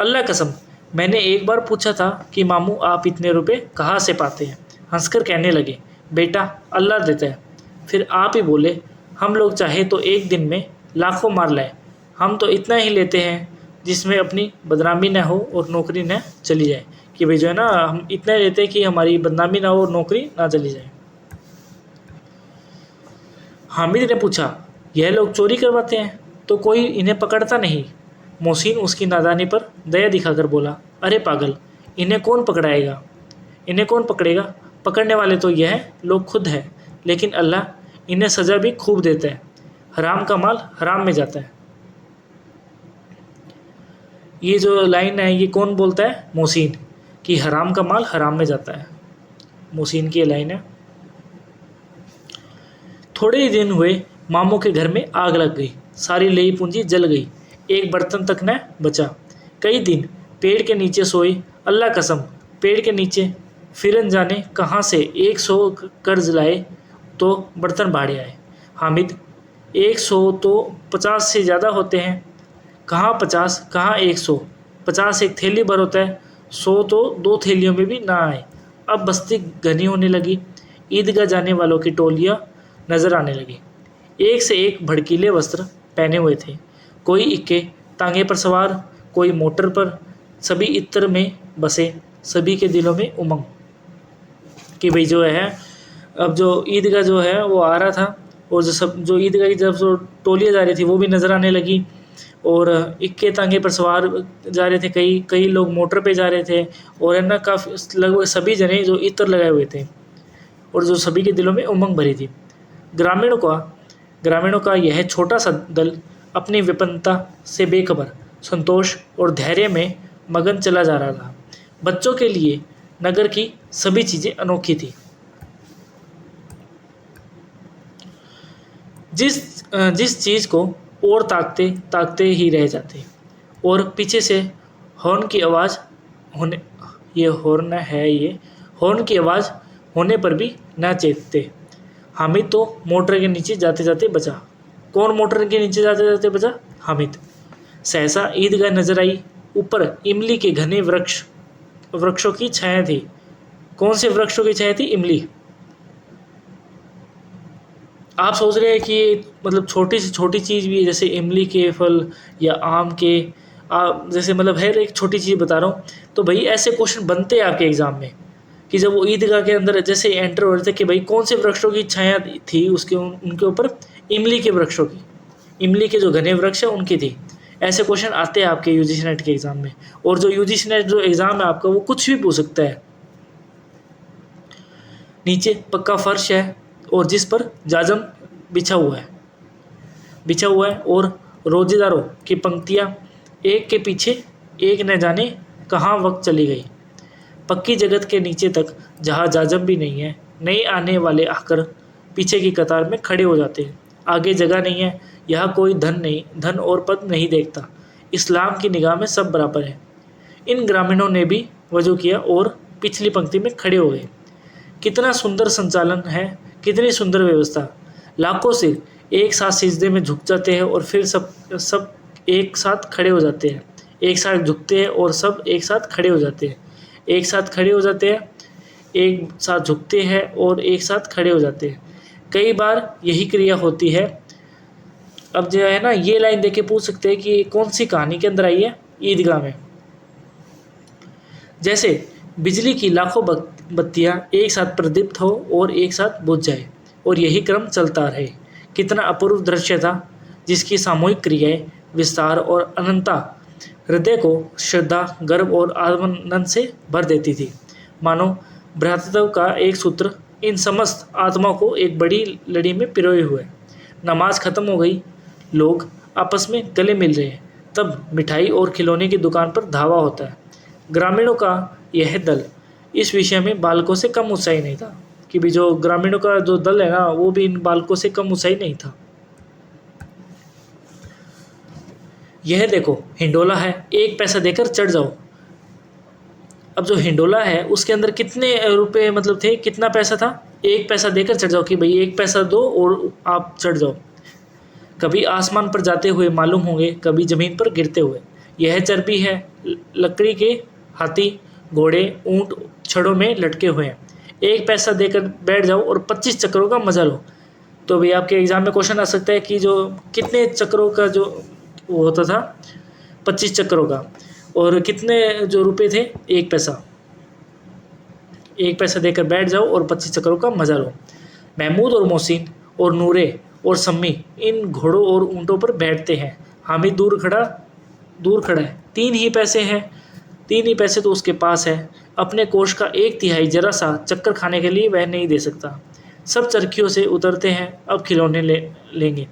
अल्लाह कसम, मैंने एक बार पूछा था कि मामू आप इतने रुपए कहाँ से पाते हैं? हंसकर कहने लगे, बेटा अल्लाह देता है। फिर आप ही बोले, हम लोग चाहे तो एक दिन में लाखों मार लाए, हम तो इतना ही लेते हैं जिसमें अपनी बदनामी न हो और नौकरी न चली जाए। कि भाई जो है ना, हम इतना ही लेते हैं कि हमारी बदनामी ना हो और नौकरी ना चली जाए। हामिद ने पूछा, यह लोग चोरी करवाते हैं तो कोई इन्हें पकड़ता नहीं? मोहसिन उसकी नादानी पर दया दिखाकर बोला, अरे पागल, इन्हें कौन पकड़ेगा? पकड़ने वाले तो यह लोग खुद हैं, लेकिन अल्लाह इन्हें सज़ा भी खूब देता है। हराम का माल हराम में जाता है। ये जो लाइन है, ये कौन बोलता है? मोहसिन। कि हराम का माल हराम में जाता है। मोहसिन की ये लाइन है। थोड़े ही दिन हुए, मामू के घर में आग लग गई, सारी लेई पूंजी जल गई, एक बर्तन तक न बचा। कई दिन पेड़ के नीचे सोए, अल्लाह कसम, पेड़ के नीचे फिरन जाने कहाँ से 100 कर्ज लाए तो बर्तन भाड़े आए। हामिद, 100 तो 50 से ज़्यादा होते हैं। कहाँ 50, कहाँ 100? 50 एक थैली भर होता है, 100 तो 2 थैलियों में भी ना आए। अब बस्ती घनी होने लगी। ईदगाह जाने वालों की टोलियाँ नज़र आने लगी। एक से एक भड़कीले वस्त्र पहने हुए थे। कोई इक्के तांगे पर सवार, कोई मोटर पर, सभी इत्र में बसे। सभी के दिलों में उमंग, कि भाई जो है अब जो ईदगाह जो है वो आ रहा था, और जो ईदगाह की जब जो टोलियाँ जा रही थी वो भी नज़र आने लगी, और इक्के तांगे पर सवार जा रहे थे, कई कई लोग मोटर पे जा रहे थे, और है ना काफ़ी लगभग सभी जने जो इत्र लगाए हुए थे, और जो सभी के दिलों में उमंग भरी थी। ग्रामीणों का यह छोटा सा दल अपनी विपन्नता से बेखबर, संतोष और धैर्य में मगन चला जा रहा था। बच्चों के लिए नगर की सभी चीज़ें अनोखी थी। जिस चीज़ को और ताकते ताकते ही रह जाते, और पीछे से हॉर्न की आवाज़ होने ये हॉर्न की आवाज़ होने पर भी न चेतते। हामिद तो मोटर के नीचे जाते जाते बचा। कौन मोटर के नीचे जाते जाते बचा? हामिद। सहसा ईदगाह नजर आई। ऊपर इमली के घने वृक्षों की छाया थी। कौन से वृक्षों की छाया थी? इमली। आप सोच रहे हैं कि मतलब छोटी से छोटी चीज़ भी है, जैसे इमली के फल या आम के जैसे मतलब है, एक छोटी चीज़ बता रहा हूँ। तो भाई ऐसे क्वेश्चन बनते हैं आपके एग्ज़ाम में, कि जब वो ईदगाह के अंदर जैसे एंटर हो रहे थे कि भाई कौन से वृक्षों की छाया थी उसके उनके ऊपर? इमली के वृक्षों की, इमली के जो घने वृक्ष है उनकी थी। ऐसे क्वेश्चन आते हैं आपके यूजीसी नेट के एग्ज़ाम में। और जो यूजीसी नेट जो एग्ज़ाम है आपका, वो कुछ भी पूछ सकता है। नीचे पक्का फर्श है और जिस पर जाजम बिछा हुआ है और रोजेदारों की पंक्तियाँ एक के पीछे एक न जाने कहाँ वक्त चली गई। पक्की जगत के नीचे तक जहाँ जाजम भी नहीं है, नए आने वाले आकर पीछे की कतार में खड़े हो जाते हैं। आगे जगह नहीं है, यहाँ कोई धन और पद नहीं देखता। इस्लाम की निगाह में सब बराबर है। इन ग्रामीणों ने भी वजू किया और पिछली पंक्ति में खड़े हो गए। कितना सुंदर संचालन है, कितनी सुंदर व्यवस्था। लाखों सिर एक साथ सिजदे में झुक जाते हैं और फिर सब एक साथ खड़े हो जाते हैं। एक साथ झुकते हैं और सब एक साथ खड़े हो जाते हैं। एक साथ खड़े हो जाते हैं, एक साथ झुकते हैं और एक साथ खड़े हो जाते हैं। कई बार यही क्रिया होती है। अब जो है ना, ये लाइन देख के पूछ सकते हैं कि कौन सी कहानी के अंदर आई है? ईदगाह में। जैसे बिजली की लाखों बत्तियां एक साथ प्रदीप्त हो और एक साथ बुझ जाए, और यही क्रम चलता रहे। कितना अपूर्व दृश्य था, जिसकी सामूहिक क्रियाएं, विस्तार और अनंतता हृदय को श्रद्धा, गर्व और आत्मानंद से भर देती थी। मानो भ्रातृत्व का एक सूत्र इन समस्त आत्माओं को एक बड़ी लड़ी में पिरोए हुए। नमाज खत्म हो गई, लोग आपस में गले मिल रहे हैं, तब मिठाई और खिलौने की दुकान पर धावा होता है। ग्रामीणों का यह दल इस विषय में बालकों से कम उत्साही नहीं था, कि भी जो ग्रामीणों का जो दल है ना, वो भी इन बालकों से कम उत्साही नहीं था। यह देखो हिंडोला है, 1 पैसा देकर चढ़ जाओ। अब जो हिंडोला है उसके अंदर कितने रुपए मतलब थे, कितना पैसा था? 1 पैसा देकर चढ़ जाओ, कि भाई 1 पैसा दो और आप चढ़ जाओ। कभी आसमान पर जाते हुए मालूम होंगे, कभी जमीन पर गिरते हुए। यह चर्बी है, लकड़ी के हाथी, घोड़े, ऊंट छड़ों में लटके हुए हैं। 1 पैसा देकर बैठ जाओ और 25 चक्रों का मजा लो। तो भाई आपके एग्जाम में क्वेश्चन आ सकता है कि जो कितने चक्रों का जो वो होता था, 25 चक्रों का, और कितने जो रुपए थे? 1 पैसा। 1 पैसा देकर बैठ जाओ और 25 चक्रों का मजा लो। महमूद और मोहसिन और नूरे और सम्मी इन घोड़ों और ऊंटों पर बैठते हैं। हामिद दूर खड़ा है। 3 ही पैसे हैं, 3 ही पैसे तो उसके पास है। अपने कोष का 1/3 जरा सा चक्कर खाने के लिए वह नहीं दे सकता। सब चरखियों से उतरते हैं, अब खिलौने लेंगे।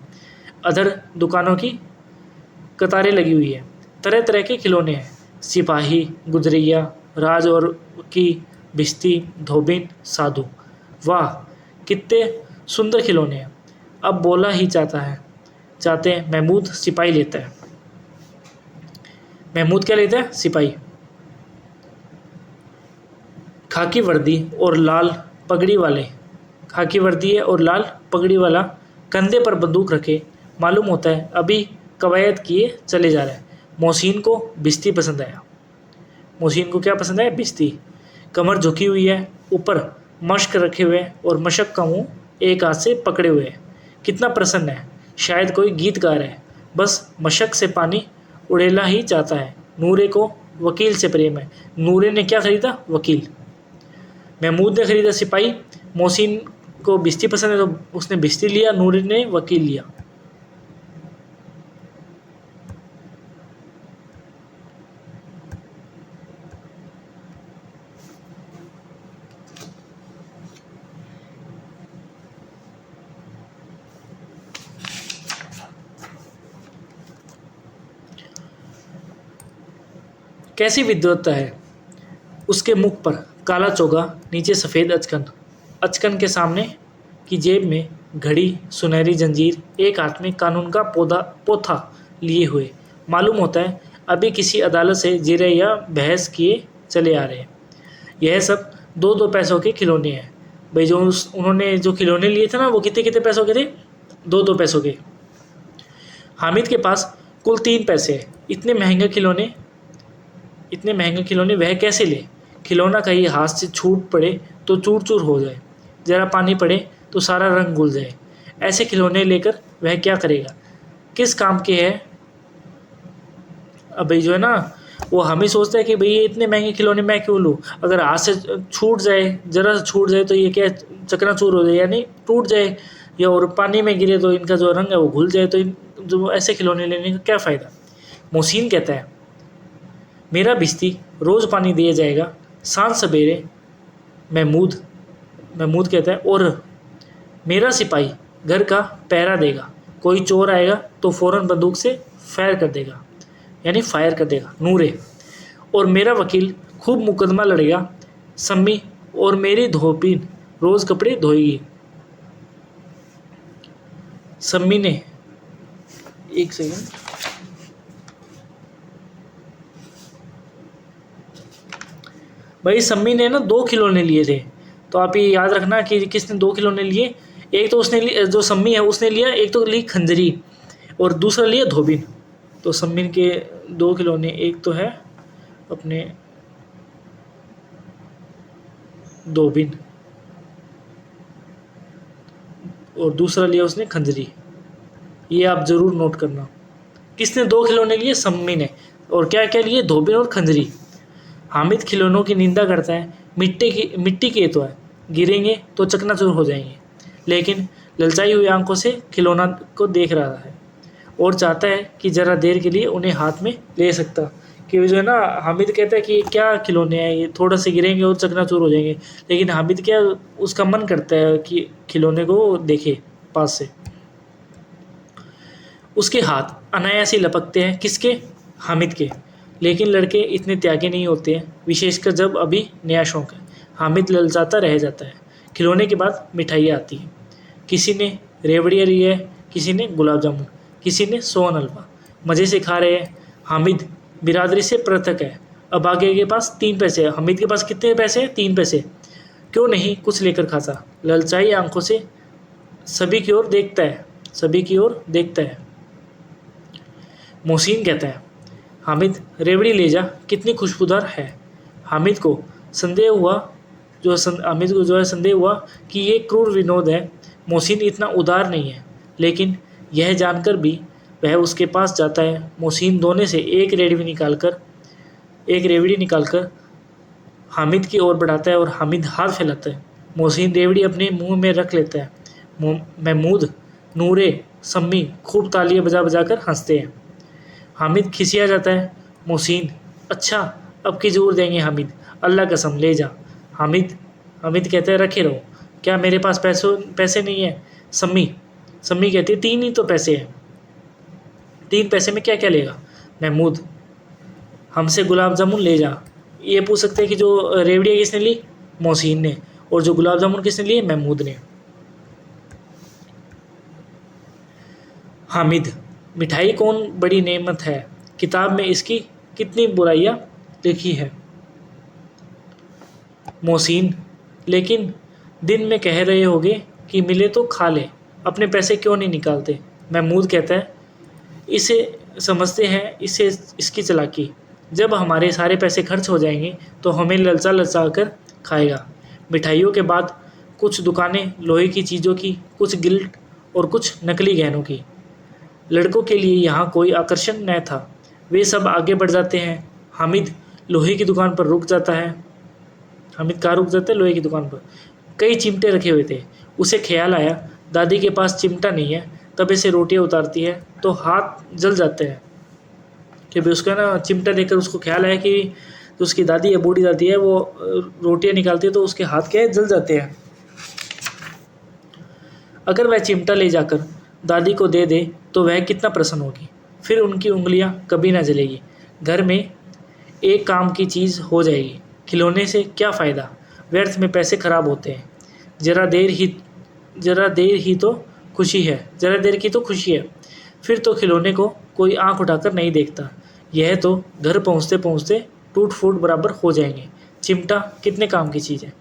अधर दुकानों की कतारें लगी हुई है, तरह तरह के खिलौने हैं। सिपाही, गुजरिया, राज और की भिश्ती, धोबिन, साधु। वाह कितने सुंदर खिलौने हैं। अब बोला ही चाहते हैं। महमूद सिपाही लेता है। महमूद क्या लेता है? सिपाही। खाकी वर्दी और लाल पगड़ी वाले, खाकी वर्दी है और लाल पगड़ी वाला, कंधे पर बंदूक रखे, मालूम होता है अभी कवायद किए चले जा रहे हैं। मोहसिन को भिश्ती पसंद आया। मोहसिन को क्या पसंद आया? भिश्ती। कमर झुकी हुई है, ऊपर मशक रखे हुए और मशक का मुंह एक हाथ से पकड़े हुए है। कितना प्रसन्न है, शायद कोई गीतकार है, बस मशक से पानी उड़ेला ही चाहता है। नूरे को वकील से प्रेम है। नूरे ने क्या खरीदा? वकील। महमूद ने खरीदा सिपाही। मोहसिन को बिस्ती पसंद है तो उसने बिस्ती लिया, नूरे ने वकील लिया। कैसी विद्वत्ता है उसके मुख पर, काला चोगा, नीचे सफ़ेद अचकन, अचकन के सामने की जेब में घड़ी, सुनहरी जंजीर, एक हाथ में कानून का पोथा लिए हुए। मालूम होता है अभी किसी अदालत से जिरह या बहस किए चले आ रहे हैं। यह सब 2-2 पैसों के खिलौने हैं। भाई जो उन्होंने जो खिलौने लिए थे ना, वो कितने कितने पैसों के थे? 2-2 पैसों के। हामिद के पास कुल 3 पैसे हैं। इतने महंगे खिलौने वह कैसे ले? खिलौना कहीं हाथ से छूट पड़े तो चूर चूर हो जाए, ज़रा पानी पड़े तो सारा रंग घुल जाए। ऐसे खिलौने लेकर वह क्या करेगा? किस काम के है? अब भाई जो है ना, वो हम ही सोचते हैं कि भाई ये इतने महंगे खिलौने मैं क्यों लूँ? अगर हाथ से छूट जाए, ज़रा सा छूट जाए तो ये क्या चकनाचूर हो जाए, यानी टूट जाए, या और पानी में गिरे तो इनका जो रंग है वो घुल जाए, तो जो ऐसे खिलौने लेने का क्या फ़ायदा? मोहसिन कहता है मेरा बिस्ती रोज़ पानी दिया जाएगा सांझ सवेरे। महमूद कहता है और मेरा सिपाही घर का पहरा देगा, कोई चोर आएगा तो फ़ौरन बंदूक से फायर कर देगा। नूरे और मेरा वकील खूब मुकदमा लड़ेगा। सम्मी और मेरी धोबीन रोज़ कपड़े धोएगी। सम्मी ने, एक सेकंड, भाई सम्मी ने ना 2 खिलौने लिए थे, तो आप ये याद रखना कि किसने 2 खिलौने लिए। एक तो उसने जो सम्मी है उसने लिया, एक तो ली खंजरी और दूसरा लिया धोबिन। तो सम्मी के 2 खिलौने, एक तो है अपने धोबिन और दूसरा लिया उसने खंजरी। ये आप ज़रूर नोट करना। किसने 2 खिलौने लिए? सम्मी ने। और क्या क्या लिए? धोबिन और खंजरी। हामिद खिलौनों की निंदा करता है। मिट्टी के तो है, गिरेंगे तो चकनाचूर हो जाएंगे। लेकिन ललचाई हुई आंखों से खिलौना को देख रहा है और चाहता है कि ज़रा देर के लिए उन्हें हाथ में ले सकता। कि जो है ना, हामिद कहता है कि क्या खिलौने हैं, ये थोड़ा से गिरेंगे और चकनाचूर हो जाएंगे। लेकिन हामिद क्या, उसका मन करता है कि खिलौने को देखे पास से। उसके हाथ अनायास ही लपकते हैं। किसके? हामिद के। लेकिन लड़के इतने त्यागी नहीं होते हैं, विशेषकर जब अभी नया शौक है। हामिद ललचाता रह जाता है। खिलौने के बाद मिठाइयाँ आती हैं। किसी ने रेवड़ियाँ ली है, किसी ने गुलाब जामुन, किसी ने सोन हलवा। मज़े से खा रहे हैं। हामिद बिरादरी से पृथक है। अब आगे के पास 3 पैसे हैं। हामिद के पास कितने पैसे हैं? 3 पैसे। क्यों नहीं कुछ लेकर खाता? ललचाई आंखों से सभी की ओर देखता है। मोहसिन कहता है हामिद रेवड़ी ले जा, कितनी खुशबूदार है। हामिद को संदेह हुआ कि ये क्रूर विनोद है। मोहसिन इतना उदार नहीं है, लेकिन यह जानकर भी वह उसके पास जाता है। मोहसिन दोने से एक रेवड़ी निकालकर हामिद की ओर बढ़ाता है और हामिद हाथ फैलाता है। मोहसिन रेवड़ी अपने मुंह में रख लेता है। महमूद, नूरे, सम्मी खूब तालियां बजा बजा कर हंसते हैं। हामिद खिसिया जाता है। मोहसिन, अच्छा अब की ज़रूर देंगे हामिद, अल्लाह कसम ले जा। हामिद कहते हैं रखे रहो, क्या मेरे पास पैसे नहीं है? सम्मी कहती है 3 ही तो पैसे हैं, 3 पैसे में क्या क्या लेगा? महमूद, हमसे गुलाब जामुन ले जा। ये पूछ सकते हैं कि जो रेवड़ियाँ किसने ली? मोहसिन ने। और जो गुलाब जामुन किसने लिए? महमूद ने। हामिद, मिठाई कौन बड़ी नेमत है, किताब में इसकी कितनी बुराइयां लिखी है। मोहसिन, लेकिन दिन में कह रहे होगे कि मिले तो खा ले, अपने पैसे क्यों नहीं निकालते? महमूद कहता है इसे समझते हैं इसकी चालाकी। जब हमारे सारे पैसे खर्च हो जाएंगे तो हमें ललचा कर खाएगा। मिठाइयों के बाद कुछ दुकानें लोहे की चीज़ों की, कुछ गिल्ट और कुछ नकली गहनों की। लड़कों के लिए यहाँ कोई आकर्षण न था। वे सब आगे बढ़ जाते हैं। हामिद लोहे की दुकान पर रुक जाता है। हामिद कहाँ रुक जाता है? लोहे की दुकान पर। कई चिमटे रखे हुए थे। उसे ख्याल आया दादी के पास चिमटा नहीं है। तवे से रोटियां उतारती है तो हाथ जल जाते हैं। कि भाई उसका ना चिमटा देखकर उसको ख्याल आया कि जो उसकी दादी है, बूढ़ी दादी है, वो रोटियां निकालती है तो उसके हाथ क्या है, जल जाते हैं। अगर वह चिमटा ले जाकर दादी को दे दे तो वह कितना प्रसन्न होगी। फिर उनकी उंगलियां कभी ना जलेगी। घर में एक काम की चीज़ हो जाएगी। खिलौने से क्या फ़ायदा, व्यर्थ में पैसे खराब होते हैं। जरा देर ही जरा देर ही तो खुशी है जरा देर की तो खुशी है। फिर तो खिलौने को कोई आंख उठाकर नहीं देखता। यह तो घर पहुंचते पहुंचते टूट फूट बराबर हो जाएंगे। चिमटा कितने काम की चीज़ है।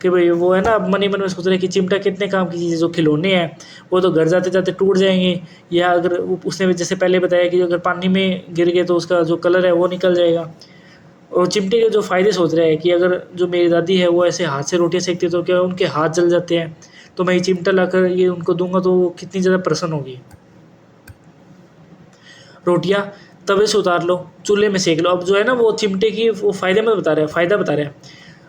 कि भाई वो है ना, अब मन ही मन में सोच रहे कि चिमटा कितने काम की चीज़ है। जो खिलौने हैं वो तो घर जाते जाते टूट जाएंगे, या अगर उसने जैसे पहले बताया कि अगर पानी में गिर गए तो उसका जो कलर है वो निकल जाएगा। और चिमटे के जो फ़ायदे सोच रहे हैं कि अगर जो मेरी दादी है वो ऐसे हाथ से रोटियां सेकती है तो क्या उनके हाथ जल जाते हैं, तो मैं ये चिमटा लाकर ये उनको दूंगा तो वो कितनी ज़्यादा प्रसन्न होगी। रोटियां तवे से उतार लो, चूल्हे में सेक लो। अब जो है ना वो चिमटे की वो फ़ायदा बता रहे हैं।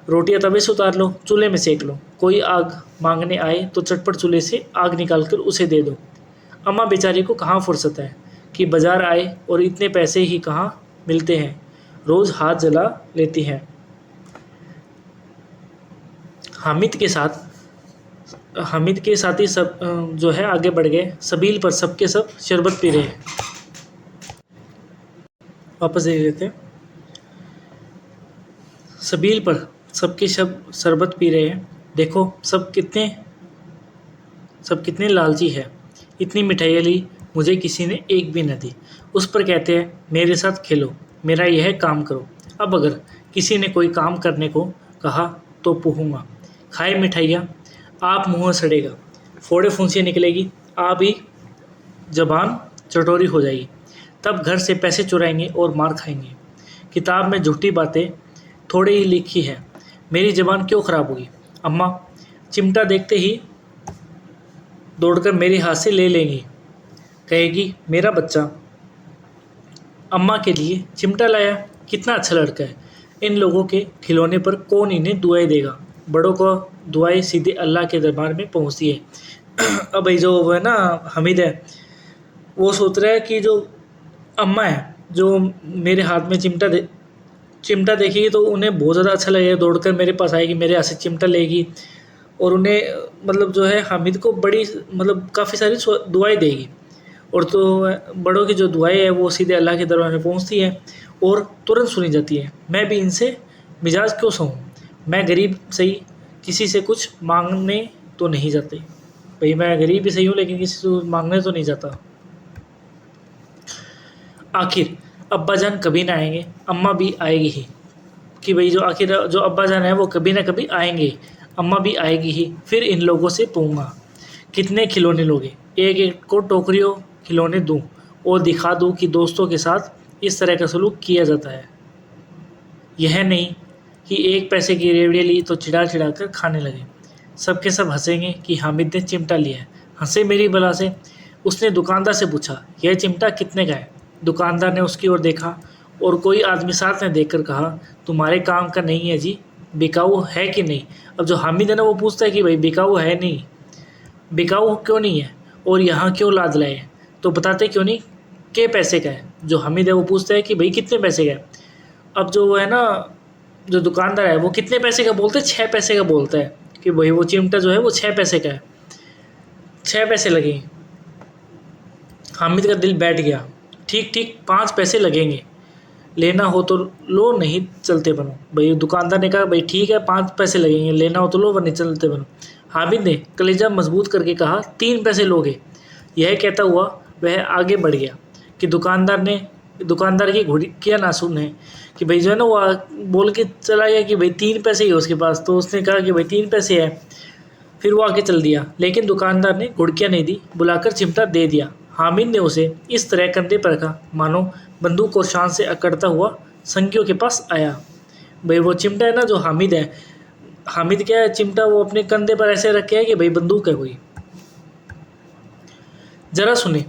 रोटियां तवे से उतार लो, चूल्हे में सेक लो। कोई आग मांगने आए तो चटपट चूल्हे से आग निकाल कर उसे दे दो। अम्मा बेचारी को कहाँ फुर्सत है कि बाजार आए और इतने पैसे ही कहाँ मिलते हैं। रोज़ हाथ जला लेती हैं। हामिद के साथ हामिद के साथी सब जो है आगे बढ़ गए। सबील पर सबके सब शरबत पी रहे हैं। वापस देख लेते हैं। सबील पर सबके सब शरबत पी रहे हैं। देखो सब कितने लालची है। इतनी मिठाइयाँ ली, मुझे किसी ने एक भी न दी। उस पर कहते हैं मेरे साथ खेलो, मेरा यह काम करो। अब अगर किसी ने कोई काम करने को कहा तो पूछूंगा। खाए मिठाइयाँ, आप मुँह सड़ेगा, फोड़े फुंसियाँ निकलेगी, आप ही जबान चटोरी हो जाएगी। तब घर से पैसे चुराएंगे और मार खाएंगे। किताब में झूठी बातें थोड़े ही लिखी है, मेरी जबान क्यों खराब होगी। अम्मा चिमटा देखते ही दौड़कर मेरे हाथ से ले लेंगी, कहेगी मेरा बच्चा अम्मा के लिए चिमटा लाया, कितना अच्छा लड़का है। इन लोगों के खिलौने पर कौन इन्हें दुआएं देगा। बड़ों को दुआएं सीधे अल्लाह के दरबार में पहुंचती है। अब भाई जो वो है ना हमीद है, वो सोच रहा है कि जो अम्मा है जो मेरे हाथ में चिमटा देखेगी तो उन्हें बहुत ज़्यादा अच्छा लगेगा, दौड़कर मेरे पास आएगी, मेरे हाथ से चिमटा लेगी और उन्हें मतलब जो है हामिद को बड़ी मतलब काफ़ी सारी दुआएं देगी। और तो बड़ों की जो दुआएं है वो सीधे अल्लाह के दरबार में पहुंचती है और तुरंत सुनी जाती है। मैं भी इनसे मिजाज क्यों सहूँ, मैं गरीब सही, किसी से कुछ मांगने तो नहीं जाते। भाई मैं गरीब भी सही हूँ लेकिन किसी से कुछ मांगने तो नहीं जाता। आखिर अब्बा जान कभी ना आएंगे, अम्मा भी आएगी ही। कि भाई जो आखिर जो अब्बा जान है वो कभी ना कभी आएंगे, अम्मा भी आएगी ही। फिर इन लोगों से पूछूंगा कितने खिलौने लोगे, एक एक को टोकरियों खिलौने दूं और दिखा दूं कि दोस्तों के साथ इस तरह का सलूक किया जाता है। यह नहीं कि एक पैसे की रेवड़ी ली तो चिढ़ा चिढ़ा कर खाने लगे। सबके सब हंसेंगे कि हामिद ने चिमटा लिया है। हंसे मेरी बला से। उसने दुकानदार से पूछा यह चिमटा कितने का है। दुकानदार ने उसकी ओर देखा और कोई आदमी साथ में देखकर कहा तुम्हारे काम का नहीं है जी, बिकाऊ है कि नहीं। अब जो हामिद है ना वो पूछता है कि भाई बिकाऊ है नहीं, बिकाऊ क्यों नहीं है और यहाँ क्यों लाद लाए, तो बताते क्यों नहीं के पैसे का है। जो हामिद है वो पूछता है कि भाई कितने पैसे का है। अब जो वो है ना जो दुकानदार है वो कितने पैसे का बोलते हैं, 6 पैसे का बोलता है कि भाई वो चिमटा जो है वो 6 पैसे का है, 6 पैसे लगेंगे। हामिद का दिल बैठ गया। ठीक ठीक 5 पैसे लगेंगे, लेना हो तो लो नहीं चलते बनो। भाई दुकानदार ने कहा भाई ठीक है 5 पैसे लगेंगे, लेना हो तो लो वरना चलते बनो। हामिद ने कलेजा मजबूत करके कहा 3 पैसे लोगे। यह कहता हुआ वह आगे बढ़ गया कि दुकानदार की घुड़कियाँ ना सुने कि भाई जो है ना वो बोल के चला गया कि भाई 3 पैसे ही है उसके पास, तो उसने कहा कि भाई 3 पैसे है। फिर वो आगे चल दिया लेकिन दुकानदार ने घुड़कियाँ नहीं दी, बुलाकर चिमटा दे दिया। हामिद ने उसे इस तरह कंधे पर रखा मानो बंदूक और शान से अकड़ता हुआ संगियों के पास आया। भाई वो चिमटा है ना जो हामिद है, हामिद क्या है चिमटा वो अपने कंधे पर ऐसे रखे है कि भाई बंदूक है कोई। जरा सुने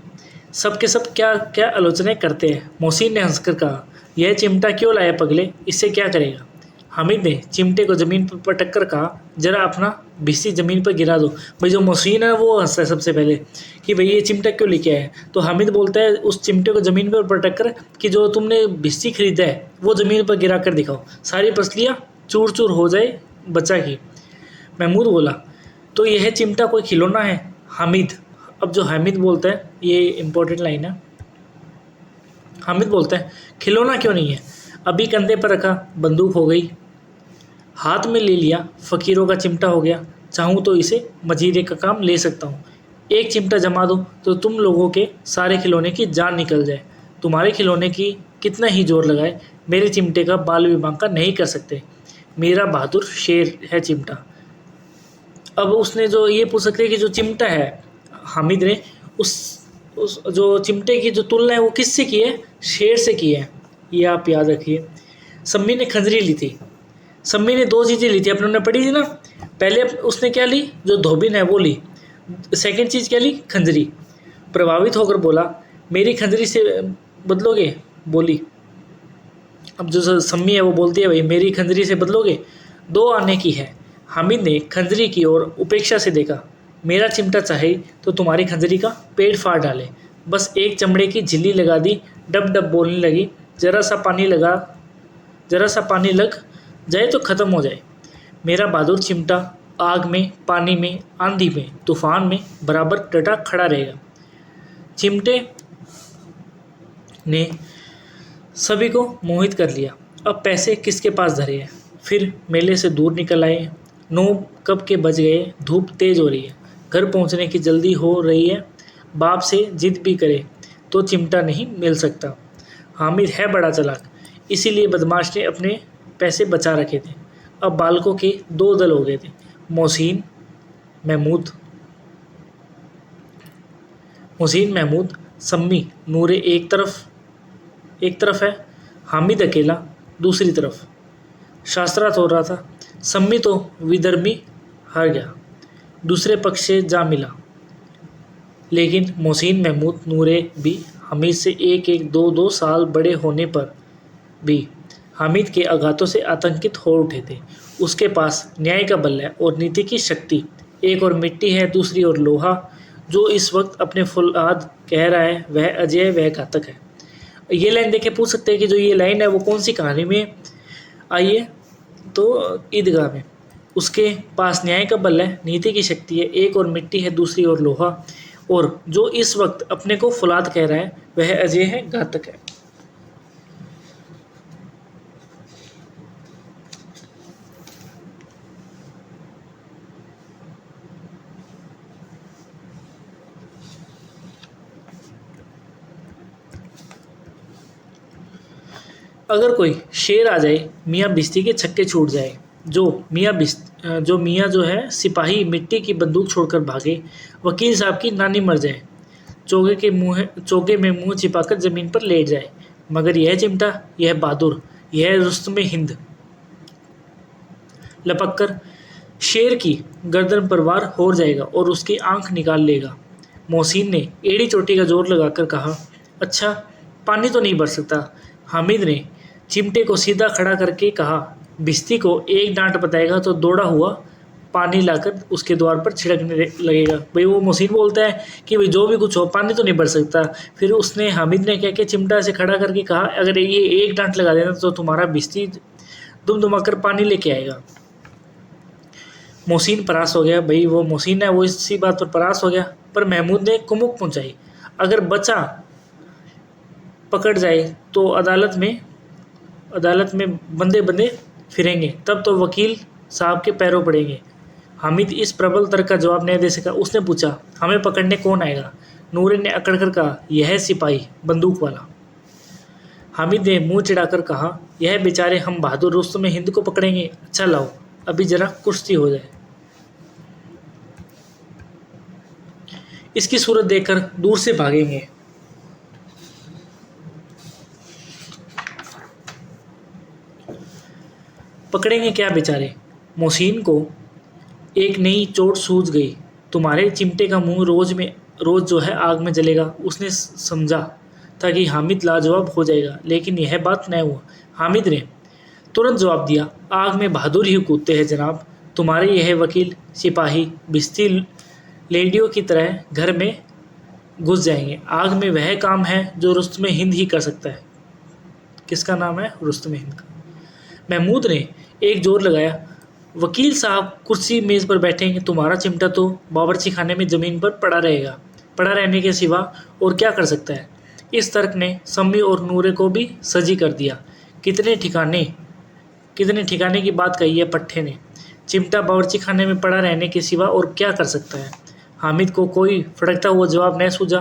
सबके सब क्या क्या आलोचनाएं करते हैं। मोहसिन ने हंसकर कहा यह चिमटा क्यों लाया पगले, इससे क्या करेगा? हामिद ने चिमटे को ज़मीन पर पटक कर कहा, जरा अपना भिस्ती ज़मीन पर गिरा दो। भाई जो मोहसिन है वो हंसता है सबसे पहले कि भाई ये चिमटा क्यों लेके आया है। तो हामिद बोलता है उस चिमटे को ज़मीन पर पटक कर कि जो तुमने भिस्ती खरीदा है वो ज़मीन पर गिरा कर दिखाओ, सारी पसलियाँ चूर चूर हो जाए बच्चा की। महमूद बोला, तो यह चिमटा कोई खिलौना है? हामिद, अब जो हामिद बोलता है ये इम्पोर्टेंट लाइन है। हामिद बोलता है, खिलौना क्यों नहीं है, अभी कंधे पर रखा बंदूक हो गई, हाथ में ले लिया फ़कीरों का चिमटा हो गया, चाहूँ तो इसे मजीरे का काम ले सकता हूँ। एक चिमटा जमा दो तो तुम लोगों के सारे खिलौने की जान निकल जाए। तुम्हारे खिलौने की कितना ही जोर लगाए, मेरे चिमटे का बाल भी बांका नहीं कर सकते। मेरा बहादुर शेर है चिमटा। अब उसने जो ये पूछ सकते हैं कि जो चिमटा है, हामिद ने उस जो चिमटे की जो तुलना है वो किससे की है? शेर से की है। ये आप याद रखिए। सम्मी ने खंजरी ली थी। सम्मी ने दो चीज़ें ली थी, अपने ने पढ़ी थी ना। पहले उसने क्या ली, जो धोबिन है वो ली। सेकंड चीज़ क्या ली, खंजरी। प्रभावित होकर बोला, मेरी खंजरी से बदलोगे? बोली। अब जो सम्मी है वो बोलती है, भाई मेरी खंजरी से बदलोगे? 2 आने की है। हामिद ने खंजरी की ओर उपेक्षा से देखा। मेरा चिमटा चाहे तो तुम्हारी खंजरी का पेट फाड़ डाले। बस एक चमड़े की झिल्ली लगा दी, डब डब बोलने लगी। जरा सा पानी लग जाए तो ख़त्म हो जाए। मेरा बहादुर चिमटा आग में, पानी में, आंधी में, तूफान में बराबर डटा खड़ा रहेगा। चिमटे ने सभी को मोहित कर लिया। अब पैसे किसके पास धरे हैं? फिर मेले से दूर निकल आए। 9 कब के बज गए, धूप तेज हो रही है, घर पहुंचने की जल्दी हो रही है। बाप से जिद भी करे तो चिमटा नहीं मिल सकता। हामिद है बड़ा चालाक, इसीलिए बदमाश ने अपने पैसे बचा रखे थे। अब बालकों के 2 दल हो गए थे, मोहसिन महमूद, सम्मी नूरे एक तरफ है, हामिद अकेला दूसरी तरफ। शास्त्रार्थ हो रहा था। सम्मी तो विधर्मी हार गया, दूसरे पक्ष से जा मिला। लेकिन मोहसिन महमूद नूरे भी हामिद से 1-2 साल बड़े होने पर भी हामिद के आघातों से आतंकित हो उठे थे। उसके पास न्याय का बल है और नीति की शक्ति। एक और मिट्टी है, दूसरी ओर लोहा। जो इस वक्त अपने फुलाद कह रहा है वह अजय, वह घातक है। ये लाइन देख के पूछ सकते हैं कि जो ये लाइन है वो कौन सी कहानी में आई है? तो ईदगाह में। उसके पास न्याय का बल है, नीति की शक्ति है, एक और मिट्टी है, दूसरी ओर लोहा। और जो इस वक्त अपने को फुलाद कह रहा है वह अजय है, घातक है। अगर कोई शेर आ जाए, मियाँ भिश्ती के छक्के छूट जाए। जो मियाँ जो है सिपाही मिट्टी की बंदूक छोड़कर भागे। वकील साहब की नानी मर जाए, चोगे में मुंह छिपाकर ज़मीन पर लेट जाए। मगर यह चिमटा, यह बहादुर, यह रुस्तमे हिंद लपक कर शेर की गर्दन पर वार हो जाएगा और उसकी आंख निकाल लेगा। मोहसिन ने एड़ी चोटी का जोर लगाकर कहा, अच्छा पानी तो नहीं भर सकता। हामिद ने चिमटे को सीधा खड़ा करके कहा, भिश्ती को एक डांट बताएगा तो दौड़ा हुआ पानी लाकर उसके द्वार पर छिड़कने लगेगा। भाई वो मोहसिन बोलता है कि भाई जो भी कुछ हो पानी तो नहीं भर सकता। फिर उसने हामिद ने कह के चिमटा से खड़ा करके कहा, अगर ये एक डांट लगा देना तो तुम्हारा भिश्ती दुमदुमाकर पानी लेके आएगा। मोहसिन परास हो गया। भाई वो मोहसिन है वो इसी बात पर परास हो गया। पर महमूद ने कुमुक पहुंचाई, अगर बचा पकड़ जाए तो अदालत में बंदे बंदे फिरेंगे, तब तो वकील साहब के पैरों पड़ेंगे। हामिद इस प्रबल तर्क का जवाब नहीं दे सका। उसने पूछा, हमें पकड़ने कौन आएगा? नूरे ने अकड़ कर कहा, यह सिपाही बंदूक वाला। हामिद ने मुंह चिढ़ाकर कहा, यह बेचारे हम बहादुर रुस्तम हिंद को पकड़ेंगे। अच्छा लाओ अभी जरा कुश्ती हो जाए। इसकी सूरत देखकर दूर से भागेंगे। पकड़ेंगे क्या बेचारे? मोहसिन को एक नई चोट सूझ गई। तुम्हारे चिमटे का मुंह रोज जो है आग में जलेगा। उसने समझा था कि हामिद लाजवाब हो जाएगा, लेकिन यह बात न हुआ। हामिद ने तुरंत जवाब दिया, आग में बहादुर ही कूदते हैं जनाब। तुम्हारे यह वकील सिपाही बिस्ती लेडियों की तरह घर में घुस जाएंगे। आग में वह काम है जो रुस्तमे हिंद ही कर सकता है। किसका नाम है? रुस्तमे हिंद का। महमूद ने एक जोर लगाया, वकील साहब कुर्सी मेज पर बैठेंगे, तुम्हारा चिमटा तो बावर्ची खाने में जमीन पर पड़ा रहेगा। पड़ा रहने के सिवा और क्या कर सकता है? इस तर्क ने सम्मी और नूरे को भी सजी कर दिया। कितने ठिकाने की बात कही है पट्टे ने। चिमटा बावर्ची खाने में पड़ा रहने के सिवा और क्या कर सकता है? हामिद को कोई फड़कता हुआ जवाब न सूझा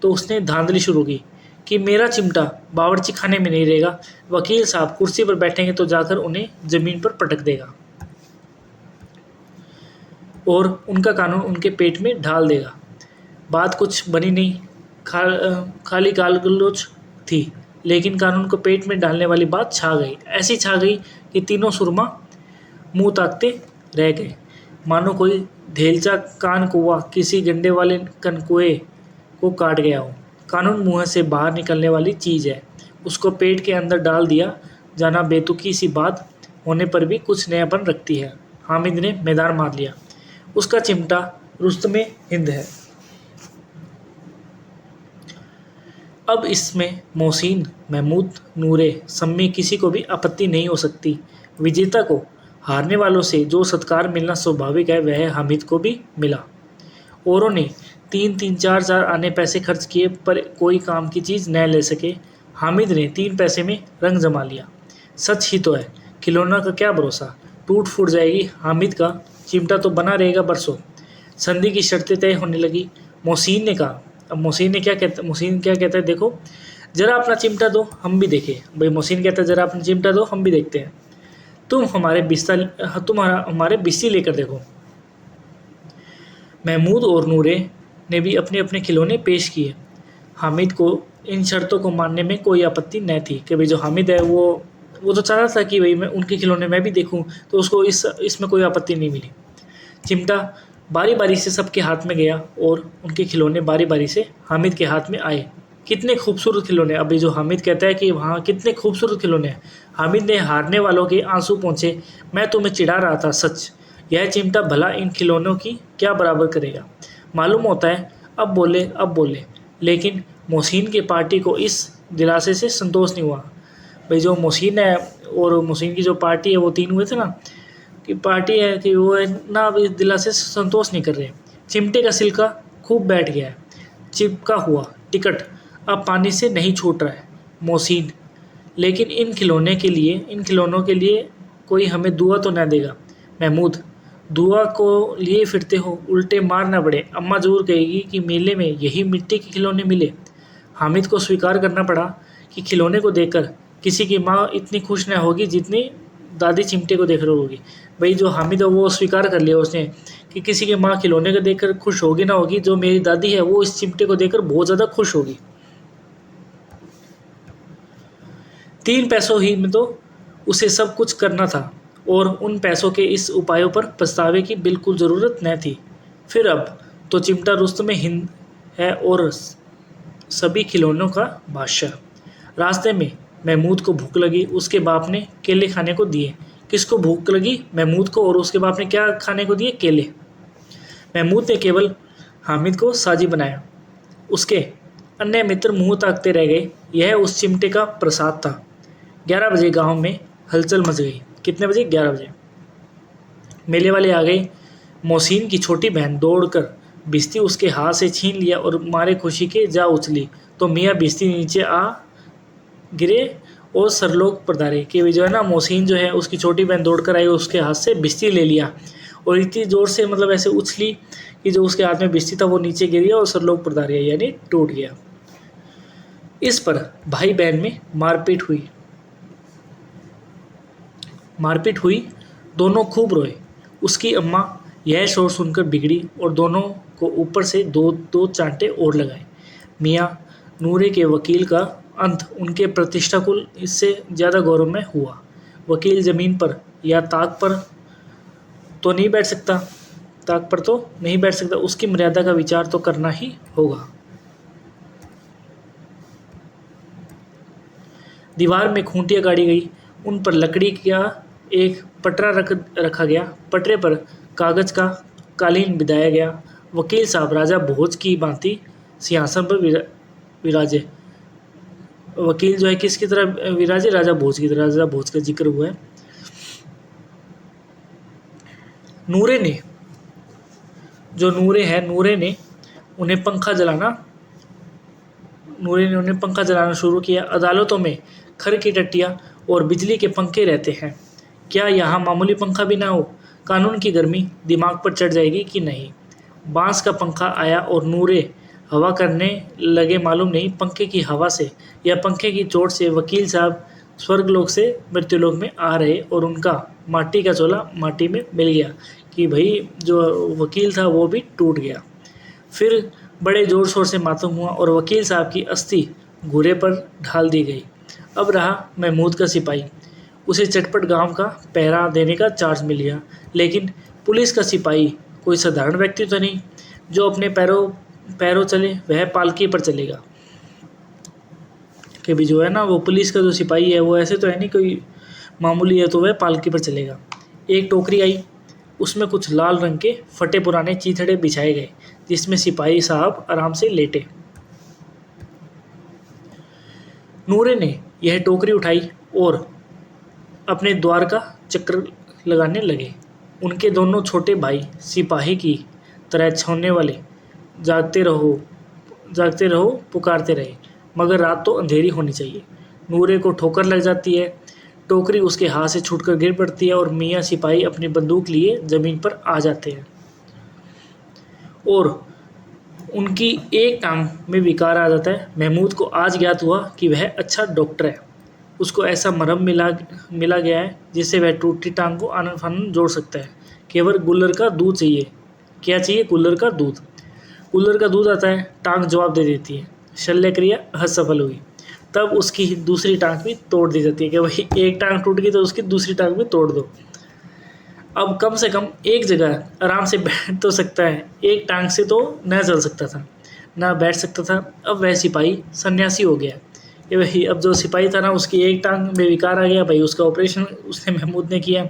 तो उसने धांधली शुरू की कि मेरा चिमटा बावर्ची खाने में नहीं रहेगा। वकील साहब कुर्सी पर बैठेंगे तो जाकर उन्हें जमीन पर पटक देगा और उनका कानून उनके पेट में ढाल देगा। बात कुछ बनी नहीं, खाली गाल गलोच थी, लेकिन कानून को पेट में डालने वाली बात छा गई। ऐसी छा गई कि तीनों सुरमा मुंह ताकते रह गए, मानो कोई धेलचा कान कुआ किसी गंडे वाले कनकुए को काट गया हो। कानून मुंह से बाहर निकलने वाली चीज़ है, उसको पेट के अंदर डाल दिया जाना बेतुकी सी बात होने पर भी कुछ नयापन रखती है। हामिद ने मैदान मार लिया, उसका चिमटा रुस्तमे हिंद है। अब इसमें मोहसिन, महमूद, नूरे, सम्मी किसी को भी आपत्ति नहीं हो सकती। विजेता को हारने वालों से जो सत्कार मिलना स्वाभाविक है वह हामिद को भी मिला। औरों ने 3-3, 4-4 आने पैसे खर्च किए पर कोई काम की चीज़ न ले सके। हामिद ने 3 पैसे में रंग जमा लिया। सच ही तो है, खिलौना का क्या भरोसा, टूट फूट जाएगी। हामिद का चिमटा तो बना रहेगा बरसों। संधि की शर्तें तय होने लगी। मोहसिन ने कहा, अब मोहसिन क्या कहता है देखो, जरा अपना चिमटा दो हम भी देखें। भाई मोहसिन कहता है जरा अपना चिमटा दो हम भी देखते हैं। तुम हमारे बिस्ती लेकर देखो। महमूद और नूरे ने भी अपने अपने खिलौने पेश किए। हामिद को इन शर्तों को मानने में कोई आपत्ति न थी कि भाई जो हामिद है वो तो चाहता था कि भाई मैं उनके खिलौने मैं भी देखूं, तो उसको इसमें कोई आपत्ति नहीं मिली। चिमटा बारी बारी से सबके हाथ में गया और उनके खिलौने बारी बारी से हामिद के हाथ में आए। कितने खूबसूरत खिलौने। अभी जो हामिद कहता है कि वहाँ कितने खूबसूरत खिलौने हैं। हामिद ने हारने वालों के आंसू पहुँचे। मैं तुम्हें चिढ़ा रहा था, सच। यह चिमटा भला इन खिलौनों की क्या बराबर करेगा। मालूम होता है अब बोले, लेकिन मोहसिन की पार्टी को इस दिलासे से संतोष नहीं हुआ। भाई जो मोहसिन है और मोहसिन की जो पार्टी है वो तीन हुए थे ना कि पार्टी है कि वो है ना, अब इस दिलासे से संतोष नहीं कर रहे। चिमटे का सिलका खूब बैठ गया है, चिपका हुआ टिकट अब पानी से नहीं छूट रहा है। मोहसिन, लेकिन इन खिलौनों के लिए कोई हमें दुआ तो न देगा। महमूद, दुआ को लिए फिरते हो, उल्टे मार न पड़े। अम्मा जरूर कहेगी कि मेले में यही मिट्टी के खिलौने मिले। हामिद को स्वीकार करना पड़ा कि खिलौने को देखकर किसी की माँ इतनी खुश न होगी जितनी दादी चिमटे को देख रही होगी। भाई जो हामिद है वो स्वीकार कर लिया उसने कि किसी की माँ खिलौने को देखकर खुश होगी ना होगी, जो मेरी दादी है वो इस चिमटे को देखकर बहुत ज़्यादा खुश होगी। 3 पैसों ही में तो उसे सब कुछ करना था और उन पैसों के इस उपायों पर पछतावे की बिल्कुल ज़रूरत न थी। फिर अब तो चिमटा रुस्तमे हिंद है और सभी खिलौनों का बादशाह। रास्ते में महमूद को भूख लगी, उसके बाप ने केले खाने को दिए। किसको भूख लगी? महमूद को, और उसके बाप ने क्या खाने को दिए? केले। महमूद ने केवल हामिद को साजी बनाया। उसके अन्य मित्र मुंह ताकते रह गए। यह उस चिमटे का प्रसाद था। 11 बजे गांव में हलचल मच गई। कितने बजे? 11 बजे। मेले वाले आ गए। मोहसिन की छोटी बहन दौड़कर बिस्ती उसके हाथ से छीन लिया और मारे खुशी के जा उछली तो मियाँ बिस्ती नीचे आ गिरे और सरलोक पधारे कि जो है ना, मोहसिन जो है उसकी छोटी बहन दौड़कर आई, उसके हाथ से बिस्ती ले लिया और इतनी ज़ोर से मतलब ऐसे उछली कि जो उसके हाथ में बिस्ती था वो नीचे गिर गया और सरलोक पधार गया, यानी टूट गया। इस पर भाई बहन में मारपीट हुई। दोनों खूब रोए। उसकी अम्मा यह शोर सुनकर बिगड़ी और दोनों को ऊपर से दो चांटे और लगाए। मियाँ नूरे के वकील का अंत उनके प्रतिष्ठाकुल इससे ज़्यादा गौरव में हुआ। वकील ज़मीन पर या ताक पर तो नहीं बैठ सकता, उसकी मर्यादा का विचार तो करना ही होगा। दीवार में खूंटियाँ गाड़ी गई, उन पर लकड़ी का एक पटरा रखा गया। पटरे पर कागज़ का कालीन बिछाया गया। वकील साहब राजा भोज की भांति सिंहासन पर विराजे। वकील जो है किसकी तरह विराजे? राजा भोज की तरह। राजा भोज का जिक्र हुआ है। नूरे ने नूरे ने उन्हें पंखा जलाना शुरू किया। अदालतों में खर की टट्टियाँ और बिजली के पंखे रहते हैं, क्या यहाँ मामूली पंखा भी ना हो? कानून की गर्मी दिमाग पर चढ़ जाएगी कि नहीं? बांस का पंखा आया और नूरे हवा करने लगे। मालूम नहीं पंखे की हवा से या पंखे की चोट से वकील साहब स्वर्गलोक से मृत्युलोक में आ रहे और उनका माटी का चोला माटी में मिल गया कि भाई जो वकील था वो भी टूट गया। फिर बड़े ज़ोर शोर से मातम हुआ और वकील साहब की अस्थि घूरे पर ढाल दी गई। अब रहा महमूद का सिपाही। उसे चटपट गांव का पहरा देने का चार्ज मिल गया। लेकिन पुलिस का सिपाही कोई साधारण व्यक्ति तो नहीं जो अपने पैरों चले। वह पालकी पर चलेगा। कि भी जो है ना वो पुलिस का जो सिपाही है वो ऐसे तो है नहीं कोई मामूली है, तो वह पालकी पर चलेगा। एक टोकरी आई, उसमें कुछ लाल रंग के फटे पुराने चीथड़े बिछाए गए जिसमें सिपाही साहब आराम से लेटे। नूरे ने यह टोकरी उठाई और अपने द्वार का चक्कर लगाने लगे। उनके दोनों छोटे भाई सिपाही की तरह छावने वाले जागते रहो पुकारते रहे, मगर रात तो अंधेरी होनी चाहिए। नूरे को ठोकर लग जाती है, टोकरी उसके हाथ से छूटकर गिर पड़ती है और मियाँ सिपाही अपनी बंदूक लिए ज़मीन पर आ जाते हैं और उनकी एक टांग में विकार आ जाता है। महमूद को आज ज्ञात हुआ कि वह अच्छा डॉक्टर है। उसको ऐसा मरहम मिला गया है जिससे वह टूटी टांग को आनन फानन जोड़ सकता है। केवल गुल्लर का दूध चाहिए। क्या चाहिए? गुल्लर का दूध। गुल्लर का दूध आता है, टांग जवाब दे देती है। शल्य क्रिया असफल हुई, तब उसकी दूसरी टांग भी तोड़ दी जाती है कि भाई एक टांग टूट गई तो उसकी दूसरी टांग भी तोड़ दो। अब कम से कम एक जगह आराम से बैठ तो सकता है, एक टांग से तो न चल सकता था, ना बैठ सकता था। अब वह सिपाही सन्यासी हो गया। ये भाई अब जो सिपाही था ना उसकी एक टांग में विकार आ गया भाई, उसका ऑपरेशन उसने महमूद ने किया।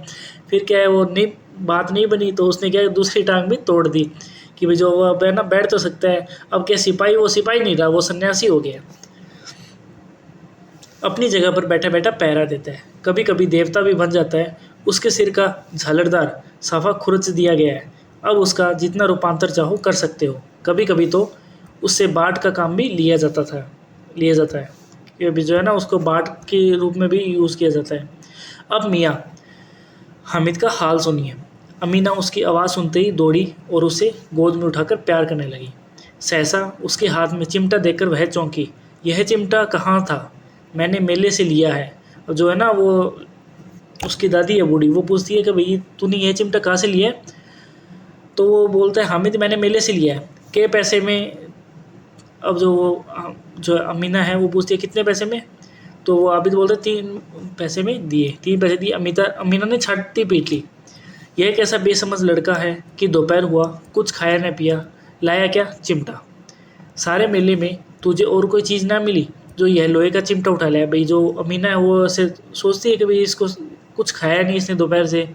फिर क्या है वो नहीं बात नहीं बनी तो उसने क्या दूसरी टांग भी तोड़ दी कि भाई जो वो अब है ना बैठ तो सकता है। अब क्या सिपाही वो सिपाही नहीं रहा, वो सन्यासी हो गया। अपनी जगह पर बैठा बैठा पहरा देता है, कभी कभी देवता भी बन जाता है। उसके सिर का झालरदार साफा खुरच दिया गया है। अब उसका जितना रूपांतर चाहो कर सकते हो। कभी कभी तो उससे बाट का काम भी लिया जाता है कि अभी जो है ना उसको बाट के रूप में भी यूज़ किया जाता है। अब मियाँ हामिद का हाल सुनिए। अमीना उसकी आवाज़ सुनते ही दौड़ी और उसे गोद में उठाकर प्यार करने लगी। सहसा उसके हाथ में चिमटा देखकर वह चौंकी। यह चिमटा कहाँ था? मैंने मेले से लिया है। और जो है ना वो उसकी दादी है बूढ़ी, वो पूछती है कि भाई तूने यह चिमटा कहाँ से लिया है? तो वो बोलता है हामिद मैंने मेले से लिया है। के पैसे में? अब जो अमीना है वो पूछती है कितने पैसे में? तो वो आबिद बोलता है 3 पैसे में दिए। 3 पैसे दिए। अमीना ने छाती पीट ली। यह कैसा बेसमझ लड़का है कि दोपहर हुआ कुछ खाया न पिया, लाया क्या? चिमटा। सारे मेले में तुझे और कोई चीज़ ना मिली जो यह लोहे का चिमटा उठा लिया? भाई जो अमीना है वो ऐसे सोचती है कि भाई इसको कुछ खाया नहीं इसने दोपहर से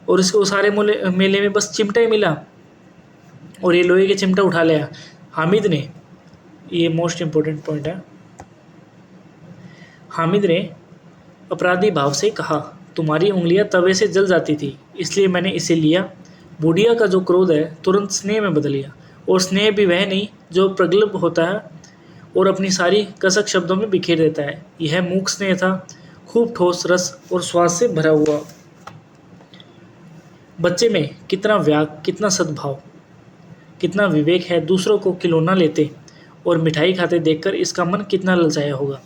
और इसको सारे मेले में बस चिमटा ही मिला और ये लोहे के चिमटा उठा लिया। हामिद ने, ये मोस्ट इम्पोर्टेंट पॉइंट है, हामिद ने अपराधी भाव से कहा तुम्हारी उंगलियां तवे से जल जाती थी इसलिए मैंने इसे लिया। बुढ़िया का जो क्रोध है तुरंत स्नेह में बदल गया, और स्नेह भी वह नहीं जो प्रगल्भ होता है और अपनी सारी कसक शब्दों में बिखेर देता है। यह मूक स्नेह था, खूब ठोस रस और स्वाद से भरा हुआ। बच्चे में कितना व्याग, कितना सद्भाव, कितना विवेक है। दूसरों को खिलौना लेते और मिठाई खाते देखकर इसका मन कितना ललचाया होगा।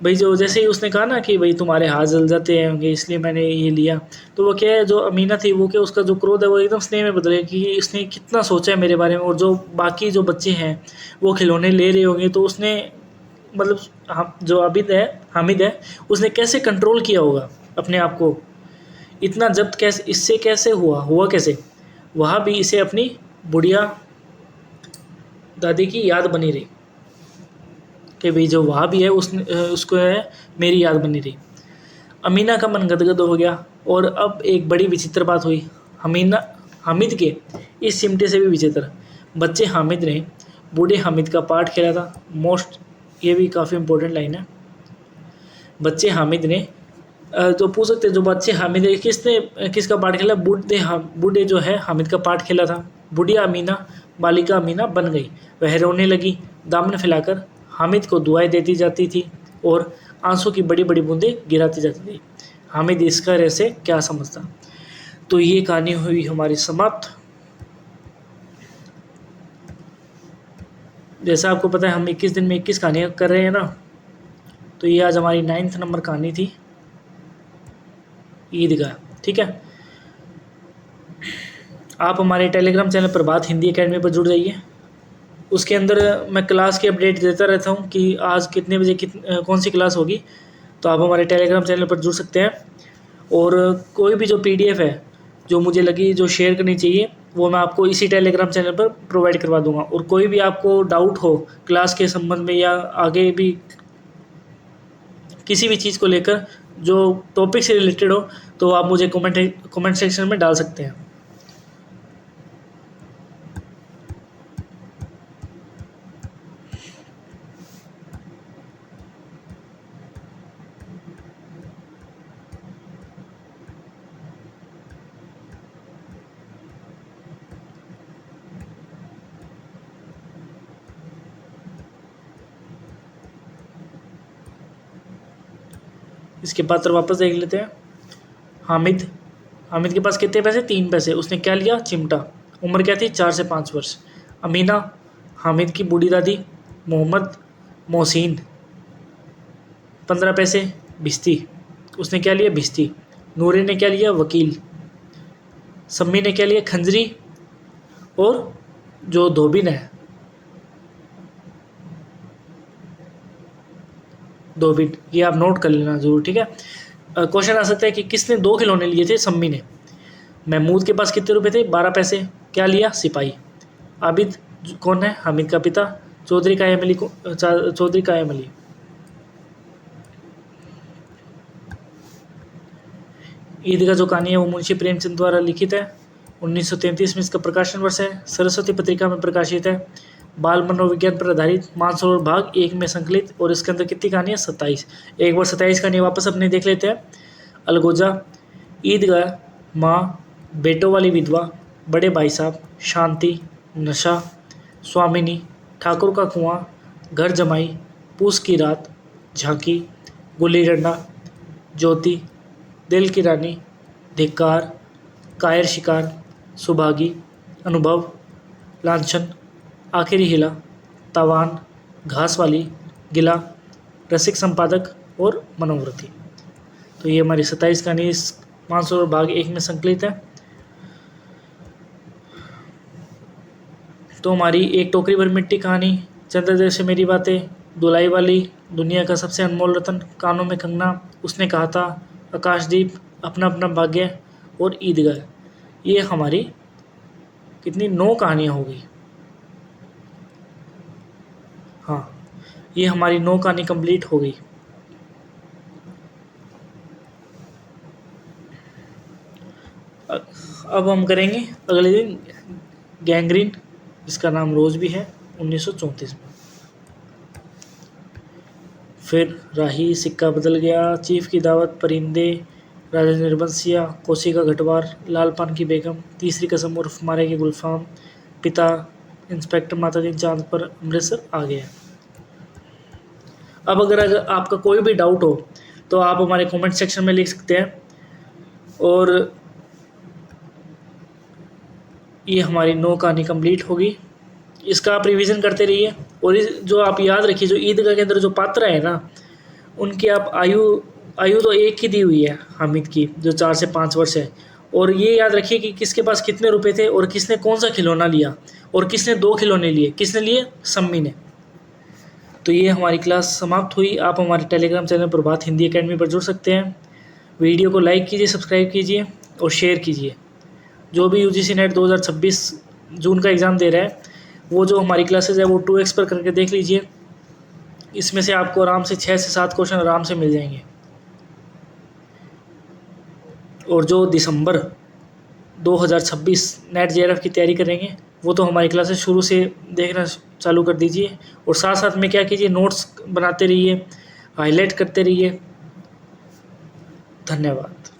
भाई जो जैसे ही उसने कहा ना कि भाई तुम्हारे हाथ जल जाते हैं होंगे इसलिए मैंने ये लिया, तो वो क्या है जो अमीना थी वो क्या उसका जो क्रोध है वो एकदम स्नेह में बदल गया कि इसने कितना सोचा है मेरे बारे में। और जो बाकी जो बच्चे हैं वो खिलौने ले रहे होंगे तो उसने मतलब जो हामिद है उसने कैसे कंट्रोल किया होगा अपने आप को। इतना जब्त कैसे इससे कैसे हुआ कैसे? वहाँ भी इसे अपनी बुढ़िया दादी की याद बनी रही। कि भाई जो वहाँ भी है उसको है मेरी याद बनी रही। अमीना का मन गदगद हो गया। और अब एक बड़ी विचित्र बात हुई। हामिद के इस चिमटे से भी विचित्र, बच्चे हामिद ने बूढ़े हामिद का पाठ खेला था। ये भी काफ़ी इंपॉर्टेंट लाइन है। बच्चे हामिद ने तो पूछ सकते जो बच्चे हामिद है किसका पाठ खेला? बूढ़े जो है हामिद का पाठ खेला था। बुढ़िया अमीना बालिका अमीना बन गई। वह रोने लगी, दामन फैलाकर हामिद को दुआएं देती जाती थी और आंसू की बड़ी बड़ी बूंदें गिराती जाती थी। हामिद इसका ऐसे क्या समझता। तो ये कहानी हुई हमारी समाप्त। जैसा आपको पता है हम 21 दिन में 21 कहानियाँ कर रहे हैं ना, तो ये आज हमारी 9th नंबर कहानी थी ईदगाह। ठीक है, आप हमारे टेलीग्राम चैनल प्रभात हिंदी एकेडमी पर जुड़ जाइए। उसके अंदर मैं क्लास की अपडेट देता रहता हूँ कि आज कितने बजे कौन सी क्लास होगी, तो आप हमारे टेलीग्राम चैनल पर जुड़ सकते हैं। और कोई भी जो PDF है जो मुझे लगी जो शेयर करनी चाहिए वो मैं आपको इसी टेलीग्राम चैनल पर प्रोवाइड करवा दूंगा। और कोई भी आपको डाउट हो क्लास के संबंध में या आगे भी किसी भी चीज़ को लेकर जो टॉपिक से रिलेटेड हो, तो आप मुझे कमेंट सेक्शन में डाल सकते हैं। इसके पात्र वापस देख लेते हैं। हामिद के पास कितने पैसे? 3 पैसे। उसने क्या लिया? चिमटा। उम्र क्या थी? 4 से 5 वर्ष। अमीना हामिद की बूढ़ी दादी। मोहसिन 15 पैसे। भिश्ती, उसने क्या लिया? भिश्ती। नूरे ने क्या लिया? वकील। सम्मी ने क्या लिया? खंजरी। और जो धोबिन है धोबिन, ये आप नोट कर लेना जरूर। ठीक है, क्वेश्चन आ सकता है कि किसने 2 खिलौने लिए थे? सम्मी ने। महमूद के पास कितने रुपए थे? 12 पैसे। क्या लिया? सिपाही। आबिद कौन है? हामिद का पिता। चौधरी कायम अली। ईद का जो कहानी है वो मुंशी प्रेमचंद द्वारा लिखित है। 1933 में इसका प्रकाशन वर्ष है। सरस्वती पत्रिका में प्रकाशित है। बाल मनोविज्ञान पर आधारित मानसरोवर भाग 1 में संकलित। और इसके अंदर कितनी कहानी है? 27। एक बार 27 कहानी वापस अपने देख लेते हैं। अलगोजा, ईदगाह, माँ, बेटों वाली विधवा, बड़े भाई साहब, शांति, नशा, स्वामिनी, ठाकुर का कुआं, घर जमाई, पूस की रात, झांकी, गुल्ली डंडा, ज्योति, दिल की रानी, धिक्कार, कायर शिकार, सुभागी, अनुभव, लांछन, आखिरी हिला, तावान, घास वाली, गिला, रसिक संपादक और मनोवृत्ति। तो ये हमारी 27 कहानी इस मानसरोवर भाग 1 में संकलित है। तो हमारी एक टोकरी भर मिट्टी कहानी, चंद्रदेव से मेरी बातें, धुलाई वाली, दुनिया का सबसे अनमोल रतन, कानों में कंगना, उसने कहा था, आकाशदीप, अपना अपना भाग्य और ईदगाह, ये हमारी कितनी 9 कहानियाँ हो गई। हाँ, ये हमारी 9 कहानी कंप्लीट हो गई। अब हम करेंगे अगले दिन गैंग्रीन, जिसका नाम रोज भी है, 1934 में। फिर राही, सिक्का बदल गया, चीफ की दावत, परिंदे, राजा निर्बंसिया, कोसी का घटवार, लाल पान की बेगम, तीसरी कसम उर्फ मारे के गुलफाम, पिता, इंस्पेक्टर मातादीन चांद पर, अमृतसर आ गया। अब अगर आपका कोई भी डाउट हो तो आप हमारे कमेंट सेक्शन में लिख सकते हैं। और ये हमारी 9 कहानी कंप्लीट होगी। इसका आप रिवीजन करते रहिए। और जो आप याद रखिए, जो ईदगाह के अंदर जो पात्र है ना, उनकी आप आयु तो एक ही दी हुई है हामिद की, जो 4 से 5 वर्ष है। और ये याद रखिए कि किसके पास कितने रुपए थे और किसने कौन सा खिलौना लिया और किसने 2 खिलौने लिए। किसने लिए? सम्मी ने। तो ये हमारी क्लास समाप्त हुई। आप हमारे टेलीग्राम चैनल प्रभात हिंदी एकेडमी पर जुड़ सकते हैं। वीडियो को लाइक कीजिए, सब्सक्राइब कीजिए और शेयर कीजिए। जो भी UGC नेट 2026 जून का एग्ज़ाम दे रहा है, वो जो हमारी क्लासेज है वो 2x पर करके देख लीजिए। इसमें से आपको आराम से 6 से 7 क्वेश्चन आराम से मिल जाएंगे। और जो दिसंबर 2026 नेट जेआरएफ की तैयारी करेंगे वो तो हमारी क्लासेस शुरू से देखना चालू कर दीजिए, और साथ साथ में क्या कीजिए, नोट्स बनाते रहिए, हाईलाइट करते रहिए। धन्यवाद।